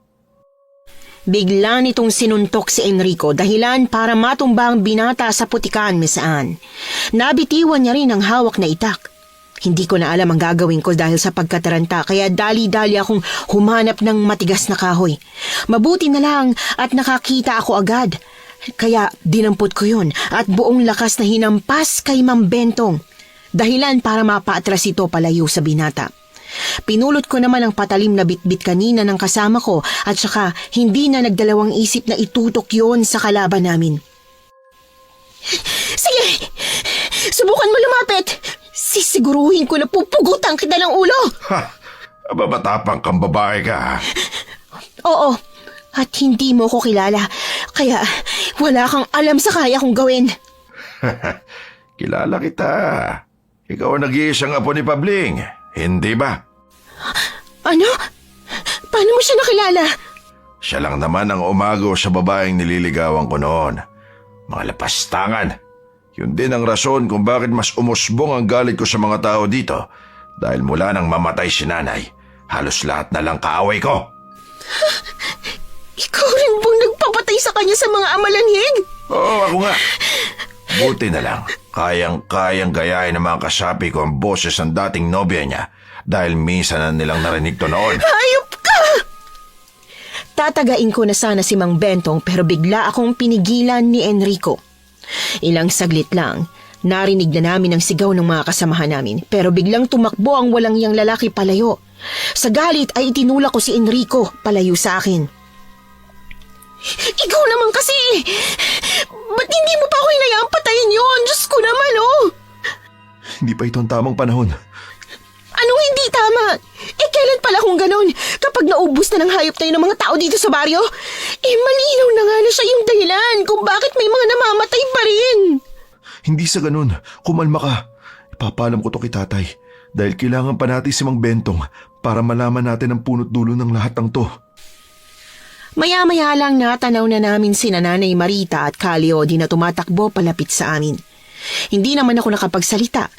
Bigla nitong sinuntok si Enrico dahilan para matumba ang binata sa putikan misaan. Nabitiwan niya rin ang hawak na itak. Hindi ko na alam ang gagawin ko dahil sa pagkataranta kaya dali-dali akong humanap ng matigas na kahoy. Mabuti na lang at nakakita ako agad. Kaya dinampot ko yun at buong lakas na hinampas kay Mang Bentong. Dahilan para mapaatras ito palayo sa binata. Pinulot ko naman ang patalim na bitbit kanina ng kasama ko at saka hindi na nagdalawang isip na itutok yon sa kalaban namin. Sige! Subukan mo lumapit! Sisiguruhin ko na pupugutan kita ng ulo! Ha! Babatapang kang babae ka, ha? Oo, at hindi mo ko kilala. Kaya wala kang alam sa kaya kong gawin. Kilala kita. Ikaw ang nag-iisang apo ni Pabling, hindi ba? Ano? Paano mo siya nakilala? Siya lang naman ang umago sa babaeng nililigawan ko noon. Mga lapastangan. Yun din ang rason kung bakit mas umusbong ang galit ko sa mga tao dito. Dahil mula nang mamatay si nanay, halos lahat na lang kaaway ko. Ikaw rin bang nagpapatay sa kanya sa mga amalanhig? Oo, ako nga. Buti na lang, kayang-kayang gayahin ng mga kasapi ko ang boses ng dating nobya niya dahil minsan na nilang narinig to noon. Hayop ka! Tatagain ko na sana si Mang Bentong pero bigla akong pinigilan ni Enrico. Ilang saglit lang, narinig na namin ang sigaw ng mga kasamahan namin pero biglang tumakbo ang walang yang lalaki palayo. Sa galit ay itinulak ko si Enrico palayo sa akin. Ikaw naman kasi! Ba't hindi mo pa ako hinayaang patayin yun? Diyos ko naman, oh! Hindi pa ito ang tamang panahon. Anong hindi tama? Kailan pala kung ganun? Kapag naubos na ng hayop tayo ng mga tao dito sa baryo? Malinaw na nga na siya yung dahilan kung bakit may mga namamatay pa rin. Hindi sa ganun. Kumalma ka. Ipapalam ko to kay tatay. Dahil kailangan pa natin si Mang Bentong para malaman natin ang punot dulo ng lahat ng to. Maya-maya lang natanaw na namin si Nanay Marita at Caliodi na tumatakbo palapit sa amin. Hindi naman ako nakapagsalita,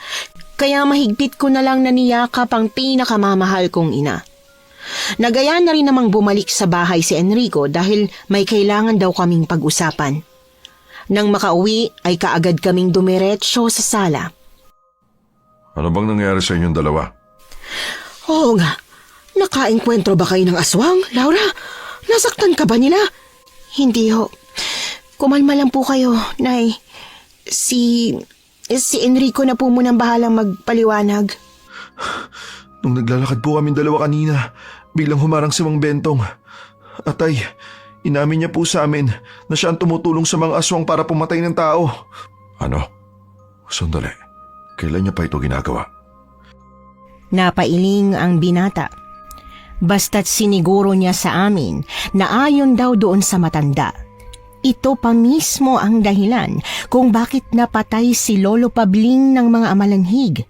kaya mahigpit ko na lang naniyakap ang pinakamamahal kong ina. Nagaya na rin namang bumalik sa bahay si Enrico dahil may kailangan daw kaming pag-usapan. Nang makauwi ay kaagad kaming dumiretso sa sala. Ano bang nangyari sa inyong dalawa? Oo nga. Nakaengkwentro ba kayo ng aswang, Laura? Nasaktan ka ba nila? Hindi ho. Kumalma lang po kayo, Nay. Si Enrico na po munang bahalang magpaliwanag. Nung naglalakad po kami dalawa kanina, biglang humarang si Mang Bentong. Atay, inamin niya po sa amin na siya ang tumutulong sa mga aswang para pumatay ng tao. Ano? Sandali. Kailan niya pa ito ginagawa? Napailing ang binata. Basta't siniguro niya sa amin na ayon daw doon sa matanda. Ito pa mismo ang dahilan kung bakit napatay si Lolo Pabling ng mga amalanhig.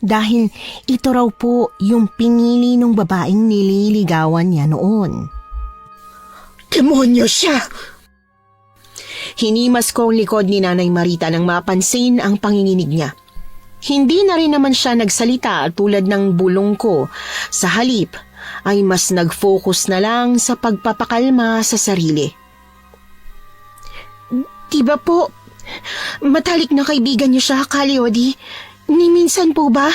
Dahil ito raw po yung pinili ng babaeng nililigawan niya noon. Demonyo siya! Hinimas ko ang likod ni Nanay Marita nang mapansin ang panginginig niya. Hindi na rin naman siya nagsalita tulad ng bulong ko. Sa halip ay mas nag-focus na lang sa pagpapakalma sa sarili. Diba po, matalik na kaibigan niyo siya, Caliodi? Ni minsan po ba,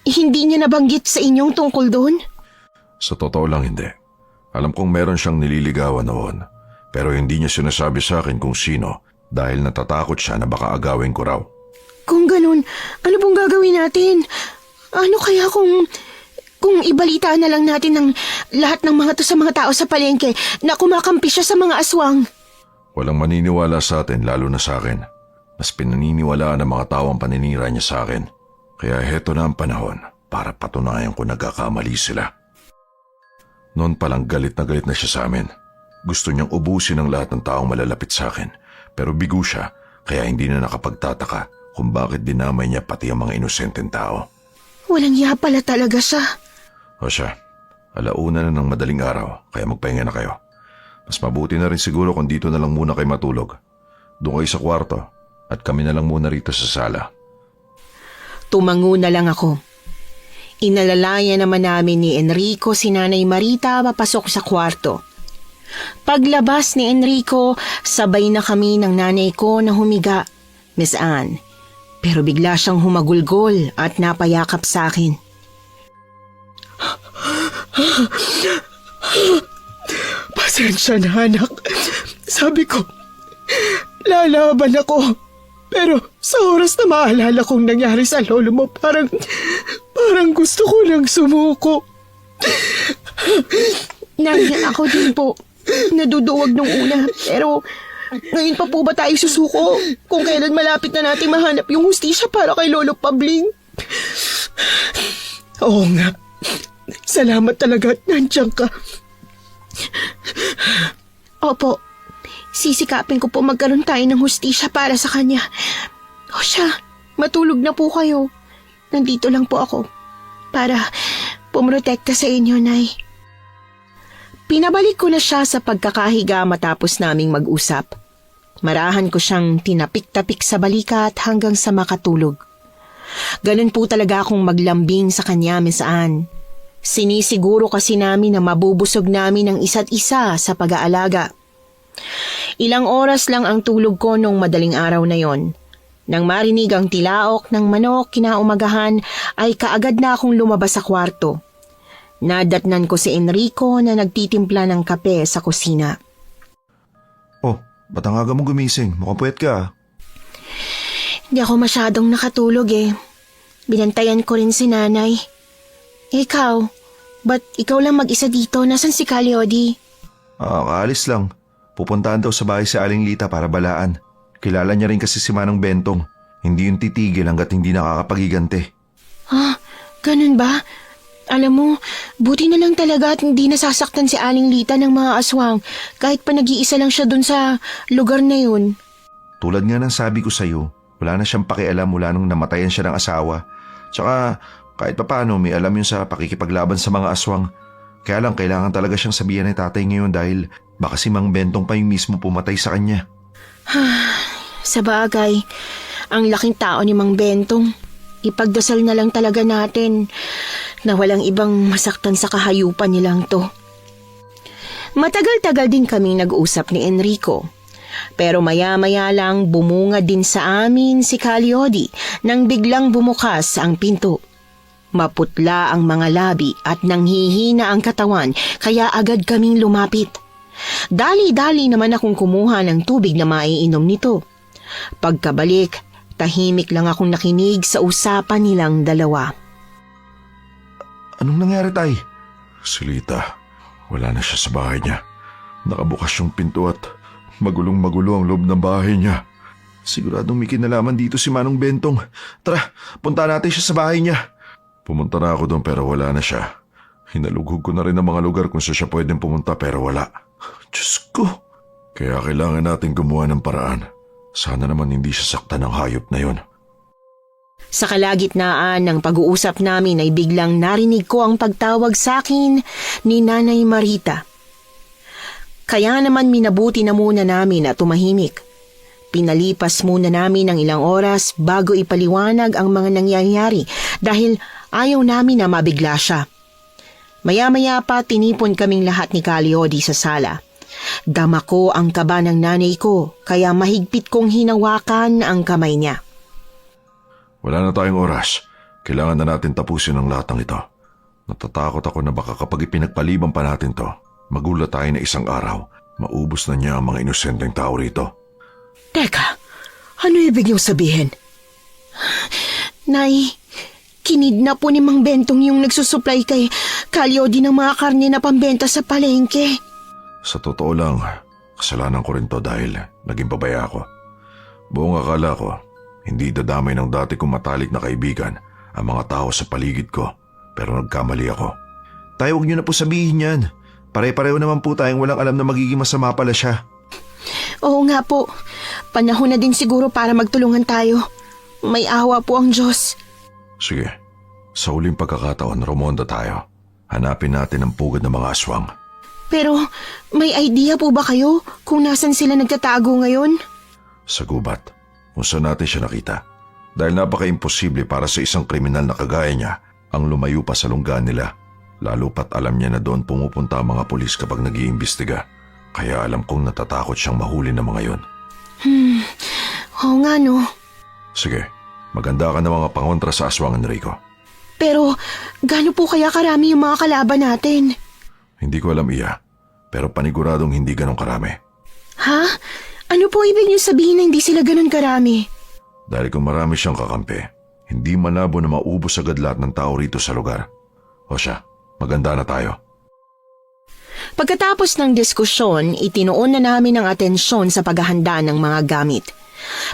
hindi niya nabanggit sa inyong tungkol doon? Sa totoo lang hindi. Alam kong meron siyang nililigawan noon. Pero hindi niya sinasabi sa akin kung sino dahil natatakot siya na baka agawin ko raw. Kung ganun, ano pong gagawin natin? Ano kaya kung ibalitaan na lang natin ng lahat ng mga to sa mga tao sa palengke na kumakampi siya sa mga aswang? Walang maniniwala sa atin lalo na sa akin. Mas pinaniniwalaan ng mga tao ang paninira niya sa akin. Kaya heto na ang panahon para patunayan ko nagkakamali sila. Noon palang galit na siya sa amin. Gusto niyang ubusin ang lahat ng taong malalapit sa akin. Pero bigo siya kaya hindi na nakapagtataka kung bakit dinamay niya pati ang mga inosenteng tao. Walang iya pala talaga siya. O siya, alauna na ng madaling araw kaya magpahinga na kayo. Mas mabuti na rin siguro kung dito na lang muna kayo matulog doon kayo sa kwarto at kami na lang muna rito sa sala. Tumango na lang ako. Inalalaya naman namin ni Enrico si Nanay Marita papasok sa kwarto. Paglabas ni Enrico, sabay na kami ng nanay ko na humiga, Miss Anne. Pero bigla siyang humagulgol at napayakap sa akin. Pasensya na, anak. Sabi ko, lalaban ako. Pero sa oras na maalala kong nangyari sa lolo mo, parang gusto ko lang sumuko. Nay, ako din po. Naduduwag nung una. Pero ngayon pa po ba tayo susuko kung kailan malapit na natin mahanap yung hustisya para kay Lolo Pabling? Oo nga. Salamat talaga at nandiyan ka. Opo, sisikapin ko po magkaroon tayo ng hustisya para sa kanya. O siya, matulog na po kayo. Nandito lang po ako para pumotekta sa inyo, Nay. Pinabalik ko na siya sa pagkakahiga matapos naming mag-usap. Marahan ko siyang tinapik-tapik sa balikat hanggang sa makatulog. Ganun po talaga akong maglambing sa kanya, Miss Anne. Sinisiguro kasi namin na mabubusog namin ang isa't isa sa pag-aalaga. Ilang oras lang ang tulog ko nung madaling araw na yon. Nang marinig ang tilaok ng manok kinaumagahan ay kaagad na akong lumabas sa kwarto. Nadatnan ko si Enrico na nagtitimpla ng kape sa kusina. Oh, ba't ang aga mong gumising? Mukhang puyat ka. Hindi ako masyadong nakatulog eh. Binantayan ko rin si Nanay. Ikaw, ba't ikaw lang mag-isa dito? Nasaan si Kaliodi? Kaalis lang. Pupuntahan daw sa bahay si Aling Lita para balaan. Kilala niya rin kasi si Manong Bentong. Hindi yung titigil hanggat hindi nakakapagigante. Ganun ba? Alam mo, buti na lang talaga at hindi nasasaktan si Aling Lita ng mga aswang kahit pa nag-iisa lang siya dun sa lugar na yun. Tulad nga ng sabi ko sa'yo, wala na siyang pakialam mula nung namatayan siya ng asawa. Tsaka kahit papaano may alam yun sa pakikipaglaban sa mga aswang. Kaya lang kailangan talaga siyang sabihan ng tatay ngayon dahil baka si Mang Bentong pa yung mismo pumatay sa kanya. Sa bagay, ang laking tao ni Mang Bentong. Ipagdasal na lang talaga natin na walang ibang masaktan sa kahayupan nilang to. Matagal-tagal din kaming nag-usap ni Enrico. Pero maya-maya lang bumunga din sa amin si Kaliodi nang biglang bumukas ang pinto. Maputla ang mga labi at nanghihina ang katawan kaya agad kaming lumapit. Dali-dali naman akong kumuha ng tubig na maiinom nito. Pagkabalik, tahimik lang akong nakinig sa usapan nilang dalawa. Anong nangyari, Tay? Si Lita, wala na siya sa bahay niya. Nakabukas yung pinto at magulong-magulo ang loob ng bahay niya. Siguradong may kinalaman dito si Manong Bentong. Tara, punta natin siya sa bahay niya. Pumunta na ako doon pero wala na siya. Hinalughog ko na rin ang mga lugar kung saan siya pwedeng pumunta pero wala. Diyos ko! Kaya kailangan natin gumawa ng paraan. Sana naman hindi siya saktan ng hayop na yon. Sa kalagitnaan ng pag-uusap namin ay biglang narinig ko ang pagtawag sa akin ni Nanay Marita. Kaya naman minabuti na muna namin na tumahimik. Pinalipas muna namin ng ilang oras bago ipaliwanag ang mga nangyayari dahil ayaw namin na mabigla siya. Maya-maya pa tinipon kaming lahat ni Kaliodi sa sala. Dama ko ang kaba ng nanay ko kaya mahigpit kong hinawakan ang kamay niya. Wala na tayong oras. Kailangan na natin tapusin ang lahat ng ito. Natatakot ako na baka kapag ipinagpaliban pa natin to, magulat tayo na isang araw. Maubos na niya ang mga inosenteng tao rito. Teka, ano ibig niyong sabihin? Nay, kinidnap po ni Mang Bentong yung nagsusupply kay Kaliodi ng mga karne na pambenta sa palengke. Sa totoo lang, kasalanan ko rin to dahil naging pabaya ako. Buong akala ko, hindi dadamay ng dati kong matalik na kaibigan ang mga tao sa paligid ko. Pero nagkamali ako. Tayo, huwag niyo na po sabihin yan. Pare-pareho naman po tayong walang alam na magiging masama pala siya. Oo nga po, panahon na din siguro para magtulungan tayo. May awa po ang Diyos. Sige, sa huling pagkakataon, rumonda tayo. Hanapin natin ang pugad ng mga aswang. Pero may idea po ba kayo kung nasan sila nagtatago ngayon? Sa gubat, kung saan natin siya nakita. Dahil napaka-imposible para sa isang kriminal na kagaya niya ang lumayo pa sa lungga nila. Lalo pat alam niya na doon pumupunta ang mga pulis kapag nag-iimbestiga. Kaya alam kong natatakot siyang mahuli ng mga yon. Oo nga no. Sige, maganda ka ng mga pangontra sa aswang, Enrico. Pero gaano po kaya karami yung mga kalaban natin? Hindi ko alam, Iya. Pero paniguradong hindi ganun karami. Ha? Ano po ibig niyo sabihin na hindi sila ganun karami? Dahil kung marami siyang kakampi, hindi malabo na maubos agad lahat ng tao rito sa lugar. O siya, maganda na tayo. Pagkatapos ng diskusyon, itinuon na namin ang atensyon sa paghahanda ng mga gamit.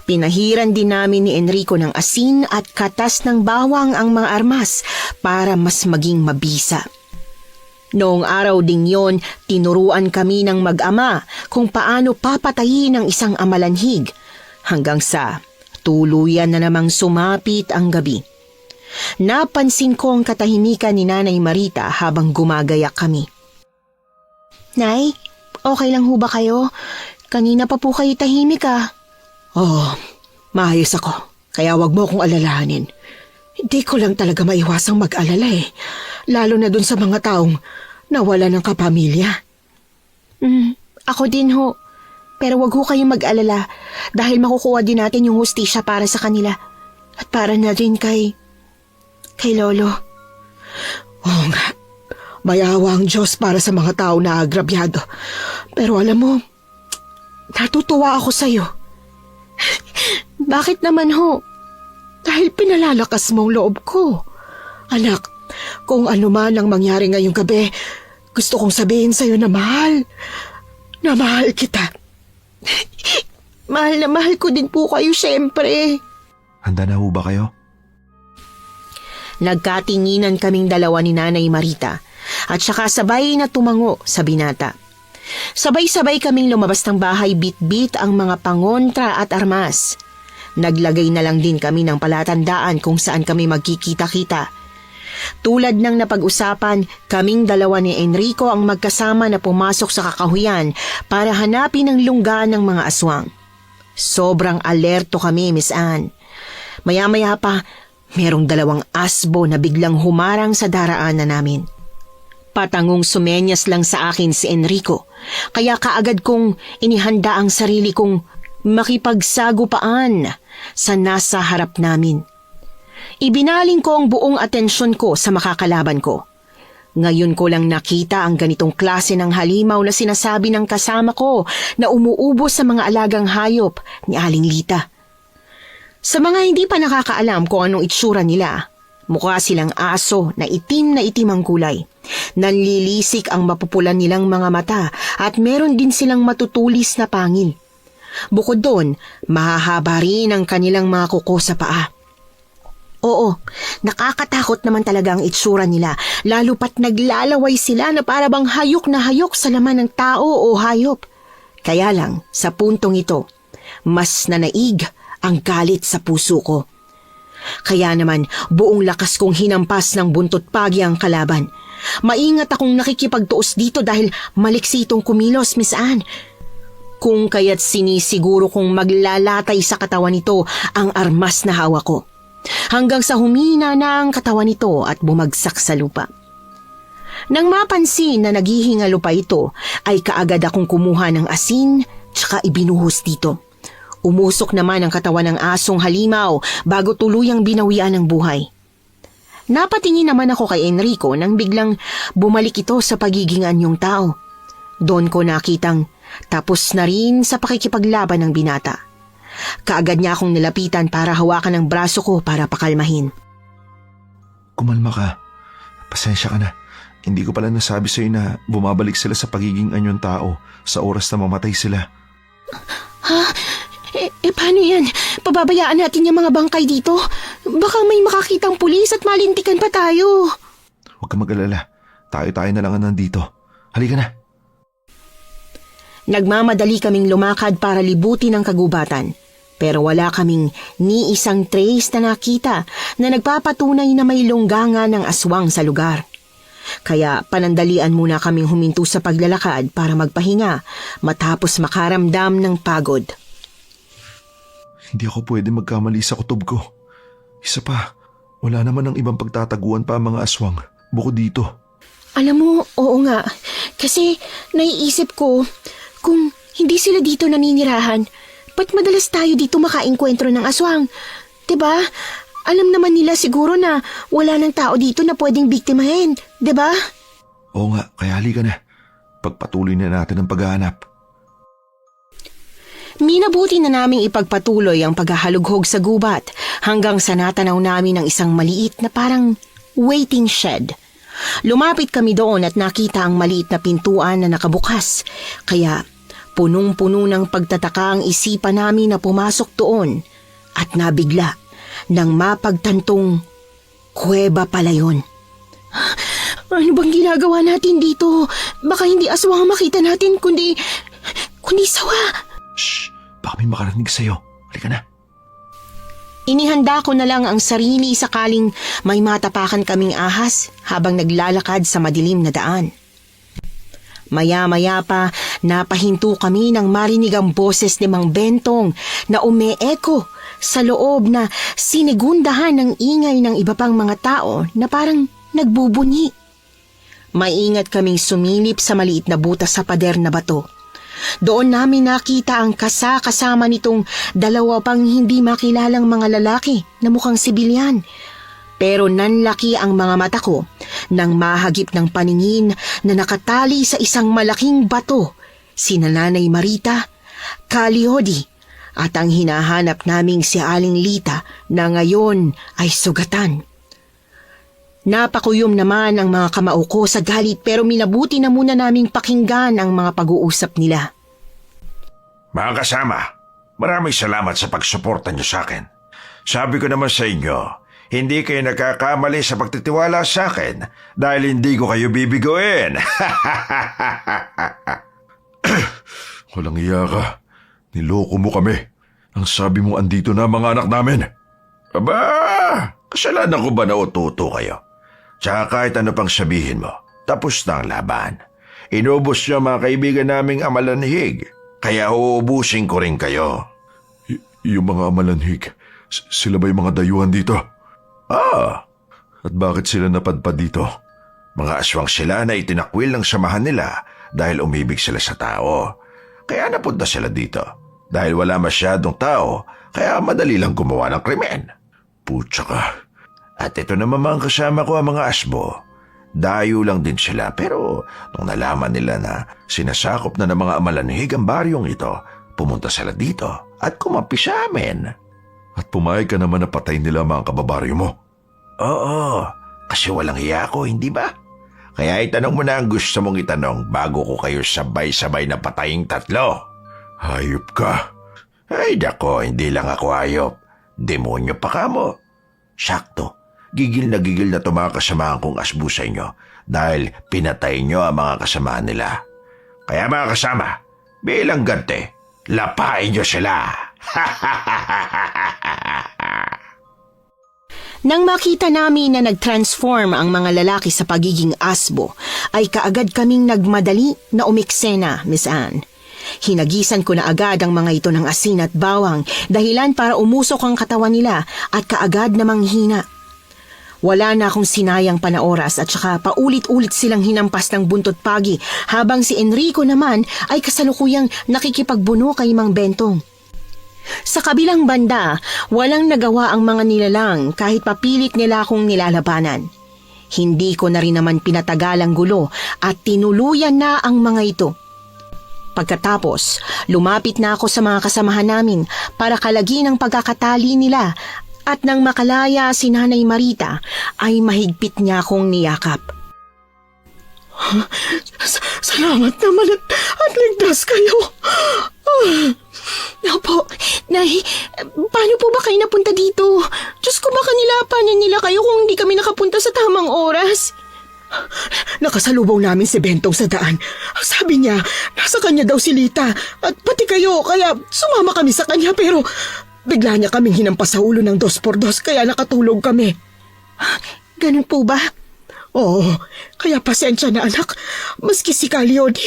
Pinahiran din namin ni Enrico ng asin at katas ng bawang ang mga armas para mas maging mabisa. Noong araw ding yon, tinuruan kami ng mag-ama kung paano papatayin ang isang amalanhig hanggang sa tuluyan na namang sumapit ang gabi. Napansin ko ang katahimikan ni Nanay Marita habang gumagayak kami. Nay, okay lang ho ba kayo? Kanina pa po kayo tahimik ah. Oo, maayos ako. Kaya wag mo akong alalahanin. Hindi ko lang talaga maiwasang mag-alala eh. Lalo na dun sa mga taong nawala ng kapamilya. Ako din ho. Pero wag ho kayong mag-alala dahil makukuha din natin yung hustisya para sa kanila. At para na rin kay Lolo. Oo nga. Mayawa ang Diyos para sa mga tao na agrabyado. Pero alam mo, natutuwa ako sa'yo. Bakit naman ho? Dahil pinalalakas mo ang loob ko. Anak, kung ano man ang mangyari ngayong gabi, gusto kong sabihin sa'yo na mahal. Na mahal kita. Mahal na mahal ko din po kayo syempre. Handa na ho ba kayo? Nagkatinginan kaming dalawa ni Nanay Marita at saka sabay na tumango sa binata. Sabay-sabay kaming lumabas ng bahay bit-bit ang mga pangontra at armas. Naglagay na lang din kami ng palatandaan kung saan kami magkikita-kita. Tulad ng napag-usapan, kaming dalawa ni Enrico ang magkasama na pumasok sa kakahuyan para hanapin ang lungga ng mga aswang. Sobrang alerto kami, Miss Anne. Maya-maya pa, merong 2 asbo na biglang humarang sa daraanan namin. Patangong sumenyas lang sa akin si Enrico, kaya kaagad kong inihanda ang sarili kong makipagsagupaan sa nasa harap namin. Ibinaling ko ang buong atensyon ko sa makakalaban ko. Ngayon ko lang nakita ang ganitong klase ng halimaw na sinasabi ng kasama ko na umuubo sa mga alagang hayop ni Aling Lita. Sa mga hindi pa nakakaalam kung anong itsura nila, mukha silang aso na itim ang kulay. Nanlilisik ang mapupulan nilang mga mata at meron din silang matutulis na pangil. Bukod doon, mahahaba rin ang kanilang mga kuko sa paa. Oo, nakakatakot naman talaga ang itsura nila, lalo pat naglalaway sila na para bang hayok na hayok sa laman ng tao o hayop. Kaya lang, sa puntong ito, mas nanaig ang galit sa puso ko. Kaya naman, buong lakas kong hinampas ng buntot pagi ang kalaban. Maingat akong nakikipagtuos dito dahil maliksi itong kumilos, Miss Anne. Kung kaya't sinisiguro kong maglalatay sa katawan nito ang armas na hawak ko. Hanggang sa humina na ang katawan nito at bumagsak sa lupa. Nang mapansin na naghihingalo pa ito, ay kaagad akong kumuha ng asin tsaka ibinuhos dito. Umusok naman ang katawan ng asong halimaw bago tuluyang binawian ng buhay. Napatingin naman ako kay Enrico nang biglang bumalik ito sa pagiging anyong tao. Doon ko nakitang tapos na rin sa pakikipaglaban ng binata. Kaagad niya akong nilapitan para hawakan ang braso ko para pakalmahin. Kumalma ka. Pasensya ka na. Hindi ko pala nasabi sa'yo na bumabalik sila sa pagiging anyong tao sa oras na mamatay sila. Ha? Paano yan? Pababayaan natin yung mga bangkay dito? Baka may makakitang pulis at malintikan pa tayo. Huwag ka mag-alala. Tayo-tayo na lang nandito. Halika na. Nagmamadali kaming lumakad para libutin ang kagubatan. Pero wala kaming ni isang trace na nakita na nagpapatunay na may lungganga ng aswang sa lugar. Kaya panandalian muna kaming huminto sa paglalakad para magpahinga matapos makaramdam ng pagod. Hindi ako pwede magkamali sa kutob ko. Isa pa, wala naman ng ibang pagtataguan pa ang mga aswang bukod dito. Alam mo, oo nga. Kasi naiisip ko, kung hindi sila dito naninirahan, ba't madalas tayo dito makaengkwentro ng aswang? 'Di ba? Alam naman nila siguro na wala ng tao dito na pwedeng biktimahin. 'Di ba? Oo nga, kaya halika na. Pagpatuloy na natin ang paghahanap. Minabuti na naming ipagpatuloy ang paghahalughog sa gubat hanggang sa natanaw namin ang isang maliit na parang waiting shed. Lumapit kami doon at nakita ang maliit na pintuan na nakabukas. Kaya punong-puno ng pagtataka ang isipan namin na pumasok doon at nabigla nang mapagtantong kuweba pala yun. Ano bang ginagawa natin dito? Baka hindi aswang ang makita natin, kundi sawa. Shh! Baka may makarinig sa'yo. Halika na. Inihanda ko na lang ang sarili sakaling may matapakan kaming ahas habang naglalakad sa madilim na daan. Maya-maya pa, napahinto kami nang marinig ang boses ni Mang Bentong na umeeko sa loob na sinigundahan ng ingay ng iba pang mga tao na parang nagbubunyi. Maingat kaming sumilip sa maliit na butas sa pader na bato. Doon namin nakita ang kasama nitong dalawa pang hindi makilalang mga lalaki na mukhang sibilyan. Pero nanlaki ang mga mata ko nang mahagip ng paningin na nakatali sa isang malaking bato, sina Nanay Marita, Kaliodi, at ang hinahanap naming si Aling Lita na ngayon ay sugatan. Napakuyom naman ang mga kamao ko sa galit pero minabuti na muna naming pakinggan ang mga pag-uusap nila. Mga kasama, maraming salamat sa pagsuporta niyo sa akin. Sabi ko naman sa inyo, hindi kayo nagkakamali sa pagtitiwala sa akin dahil hindi ko kayo bibiguin. Walang iya ka. Niloko mo kami. Ang sabi mo andito na mga anak namin. Aba, kasalanan ko ba na ututo kayo? Tsaka kahit ano pang sabihin mo, tapos na ang laban. Inubos niyo mga kaibigan naming amalanhig, kaya uubusin ko rin kayo. Yung mga amalanhig, sila ba yung mga dayuhan dito? Ah, At bakit sila napadpad dito? mga aswang sila na itinakwil ng samahan nila dahil umibig sila sa tao. Kaya napunta sila dito. Dahil wala masyadong tao, kaya madali lang gumawa ng krimen. Putsa ka. At ito naman mga kasama ko ang mga asbo. Dayo lang din sila pero nung nalaman nila na sinasakop na ng mga amalanhig ang baryong ito, pumunta sila dito at kumapi sa amin. At pumayag ka naman na patay nila mga kababaryo mo. Oo, kasi walang hiya ako, hindi ba? Kaya itanong mo na ang gusto mong itanong bago ko kayo sabay-sabay na pataying tatlo. Hayop ka. Ay dako, hindi lang ako hayop. Demonyo pa ka mo. Sakto, gigil na to mga kasamahan kong asbo sa inyo dahil pinatay nyo ang mga kasamahan nila. Kaya mga kasama, bilang gante, lapain nyo sila. Nang makita namin na nag-transform ang mga lalaki sa pagiging asbo, ay kaagad kaming nagmadali na umiksena, Miss Anne. Hinagisan ko na agad ang mga ito ng asin at bawang, dahilan para umusok ang katawan nila at kaagad namang hina. Wala na akong sinayang panaoras at saka paulit-ulit silang hinampas ng buntot pagi habang si Enrico naman ay kasalukuyang nakikipagbuno kay Mang Bentong. Sa kabilang banda, walang nagawa ang mga nilalang kahit papilit nila akong nilalabanan. Hindi ko na rin naman pinatagal ang gulo at tinuluyan na ang mga ito. Pagkatapos, lumapit na ako sa mga kasamahan namin para kalagin ang pagkakatali nila at nang makalaya si Nanay Marita ay mahigpit niya akong niyakap. Salamat naman at ligtas kayo. Opo, Nay, paano po ba kayo napunta dito? Diyos ko, baka nilapanan nila kayo kung hindi kami nakapunta sa tamang oras. Nakasalubong namin si Bentong sa daan. Sabi niya, nasa kanya daw si Lita at pati kayo, kaya sumama kami sa kanya pero bigla niya kaming hinampas sa ulo ng 2x2 kaya nakatulog kami. Ganun po ba? Oo, kaya pasensya na anak. Maski si Kaliodi,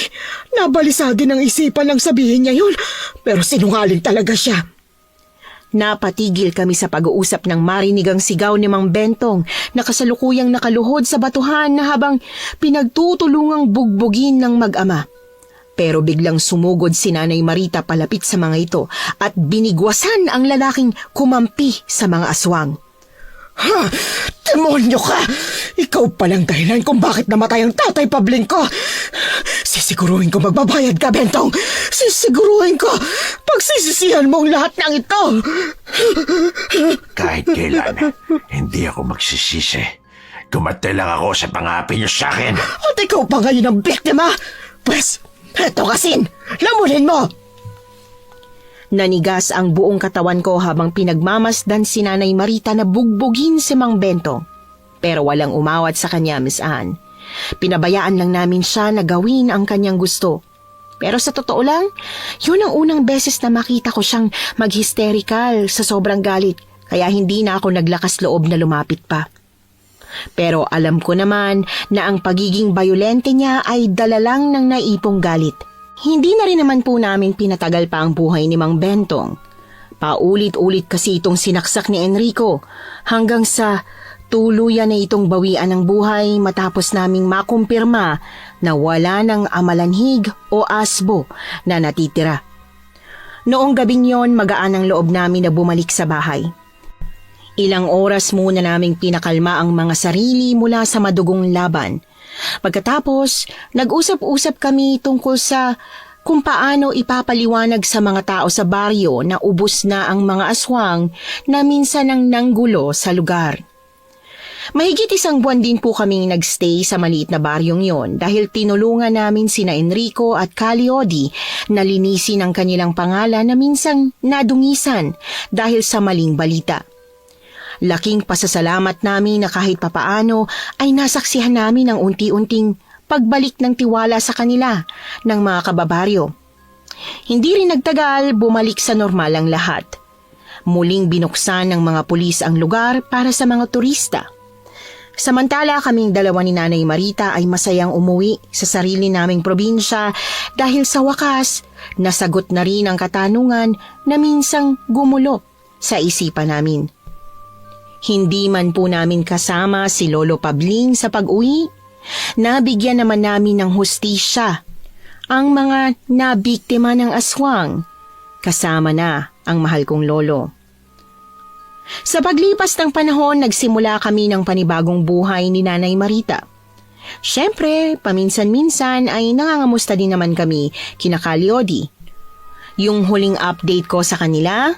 nabalisado ng isipan lang sabihin niya yun, pero sinungaling talaga siya. Napatigil kami sa pag-uusap ng marinigang sigaw ni Mang Bentong na kasalukuyang nakaluhod sa batuhan na habang pinagtutulungang bugbugin ng mag-ama. Pero biglang sumugod si Nanay Marita palapit sa mga ito at binigwasan ang lalaking kumampi sa mga aswang. Ha! Demonyo ka! Ikaw palang dahilan kung bakit namatay ang tatay Pabling ko! Sisiguruhin ko magbabayad ka, Bentong! Sisiguruhin ko! Pagsisisihan mo ang lahat ng ito! Kahit kailan, hindi ako magsisisi. Gumatay lang ako sa pangapi niyo sa akin. At ikaw pa ngayon ang biktima! Pwes, eto kasin! Lamunin mo! Nanigas ang buong katawan ko habang pinagmamasdan si Nanay Marita na bugbugin si Mang Bentong. Pero walang umawat sa kanya, Miss Anne. Pinabayaan lang namin siya na gawin ang kanyang gusto. Pero sa totoo lang, yun ang unang beses na makita ko siyang mag-hysterical sa sobrang galit, kaya hindi na ako naglakas loob na lumapit pa. Pero alam ko naman na ang pagiging bayolente niya ay dala lang ng naipong galit. Hindi na rin naman po namin pinatagal pa ang buhay ni Mang Bentong. Paulit-ulit kasi itong sinaksak ni Enrico hanggang sa tuluyan na itong bawian ng buhay matapos naming makumpirma na wala ng amalanhig o asbo na natitira. Noong gabing yon, magaan ang loob namin na bumalik sa bahay. Ilang oras muna naming pinakalma ang mga sarili mula sa madugong laban. Pagkatapos, nag-usap-usap kami tungkol sa kung paano ipapaliwanag sa mga tao sa baryo na ubos na ang mga aswang na minsan ang nanggulo sa lugar. Mahigit 1 buwan din po kaming nagstay sa maliit na baryong yon dahil tinulungan namin sina Enrico at Caliodi na linisin ang kanilang pangalan na minsang nadungisan dahil sa maling balita. Laking pasasalamat namin na kahit papaano ay nasaksihan namin ang unti-unting pagbalik ng tiwala sa kanila ng mga kababaryo. Hindi rin nagtagal, bumalik sa normal ang lahat. Muling binuksan ng mga pulis ang lugar para sa mga turista. Samantala kaming dalawa ni Nanay Marita ay masayang umuwi sa sarili naming probinsya dahil sa wakas nasagot na rin ang katanungan na minsang gumulo sa isipan namin. Hindi man po namin kasama si Lolo Pabling sa pag-uwi, nabigyan naman namin ng hustisya ang mga nabiktima ng aswang, kasama na ang mahal kong lolo. Sa paglipas ng panahon, nagsimula kami ng panibagong buhay ni Nanay Marita. Siyempre, paminsan-minsan ay nangangamusta din naman kami kina Caliodi. Yung huling update ko sa kanila,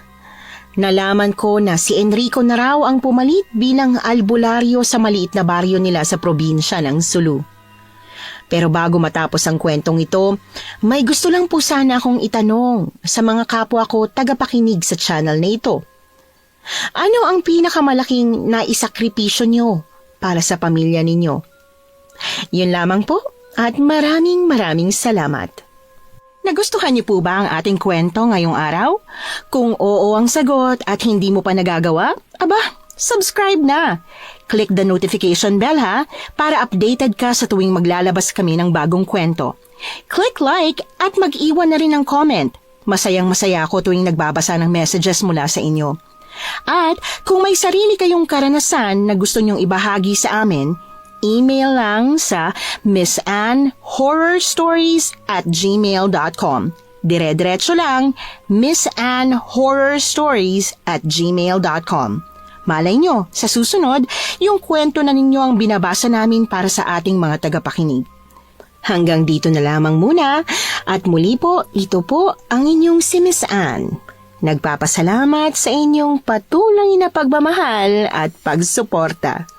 nalaman ko na si Enrico na raw ang pumalit bilang albularyo sa maliit na baryo nila sa probinsya ng Sulu. Pero bago matapos ang kwentong ito, may gusto lang po sana akong itanong sa mga kapwa ko tagapakinig sa channel na ito. Ano ang pinakamalaking naisakripisyo nyo para sa pamilya ninyo? Yun lamang po at maraming salamat. Nagustuhan niyo po ba ang ating kwento ngayong araw? Kung oo ang sagot at hindi mo pa nagagawa, subscribe na. Click the notification bell para updated ka sa tuwing maglalabas kami ng bagong kwento. Click like at mag-iwan na rin ng comment. Masayang-masaya ako tuwing nagbabasa ng messages mula sa inyo. At kung may sarili kayong karanasan na gusto nyong ibahagi sa amin, email lang sa missanhorrorstories@gmail.com. Dire-diretso lang, missanhorrorstories@gmail.com. Malay nyo, sa susunod, yung kwento na ninyo ang binabasa namin para sa ating mga tagapakinig. Hanggang dito na lamang muna at muli po, ito po ang inyong si Miss Anne. Nagpapasalamat sa inyong patuloy na pagmamahal at pagsuporta.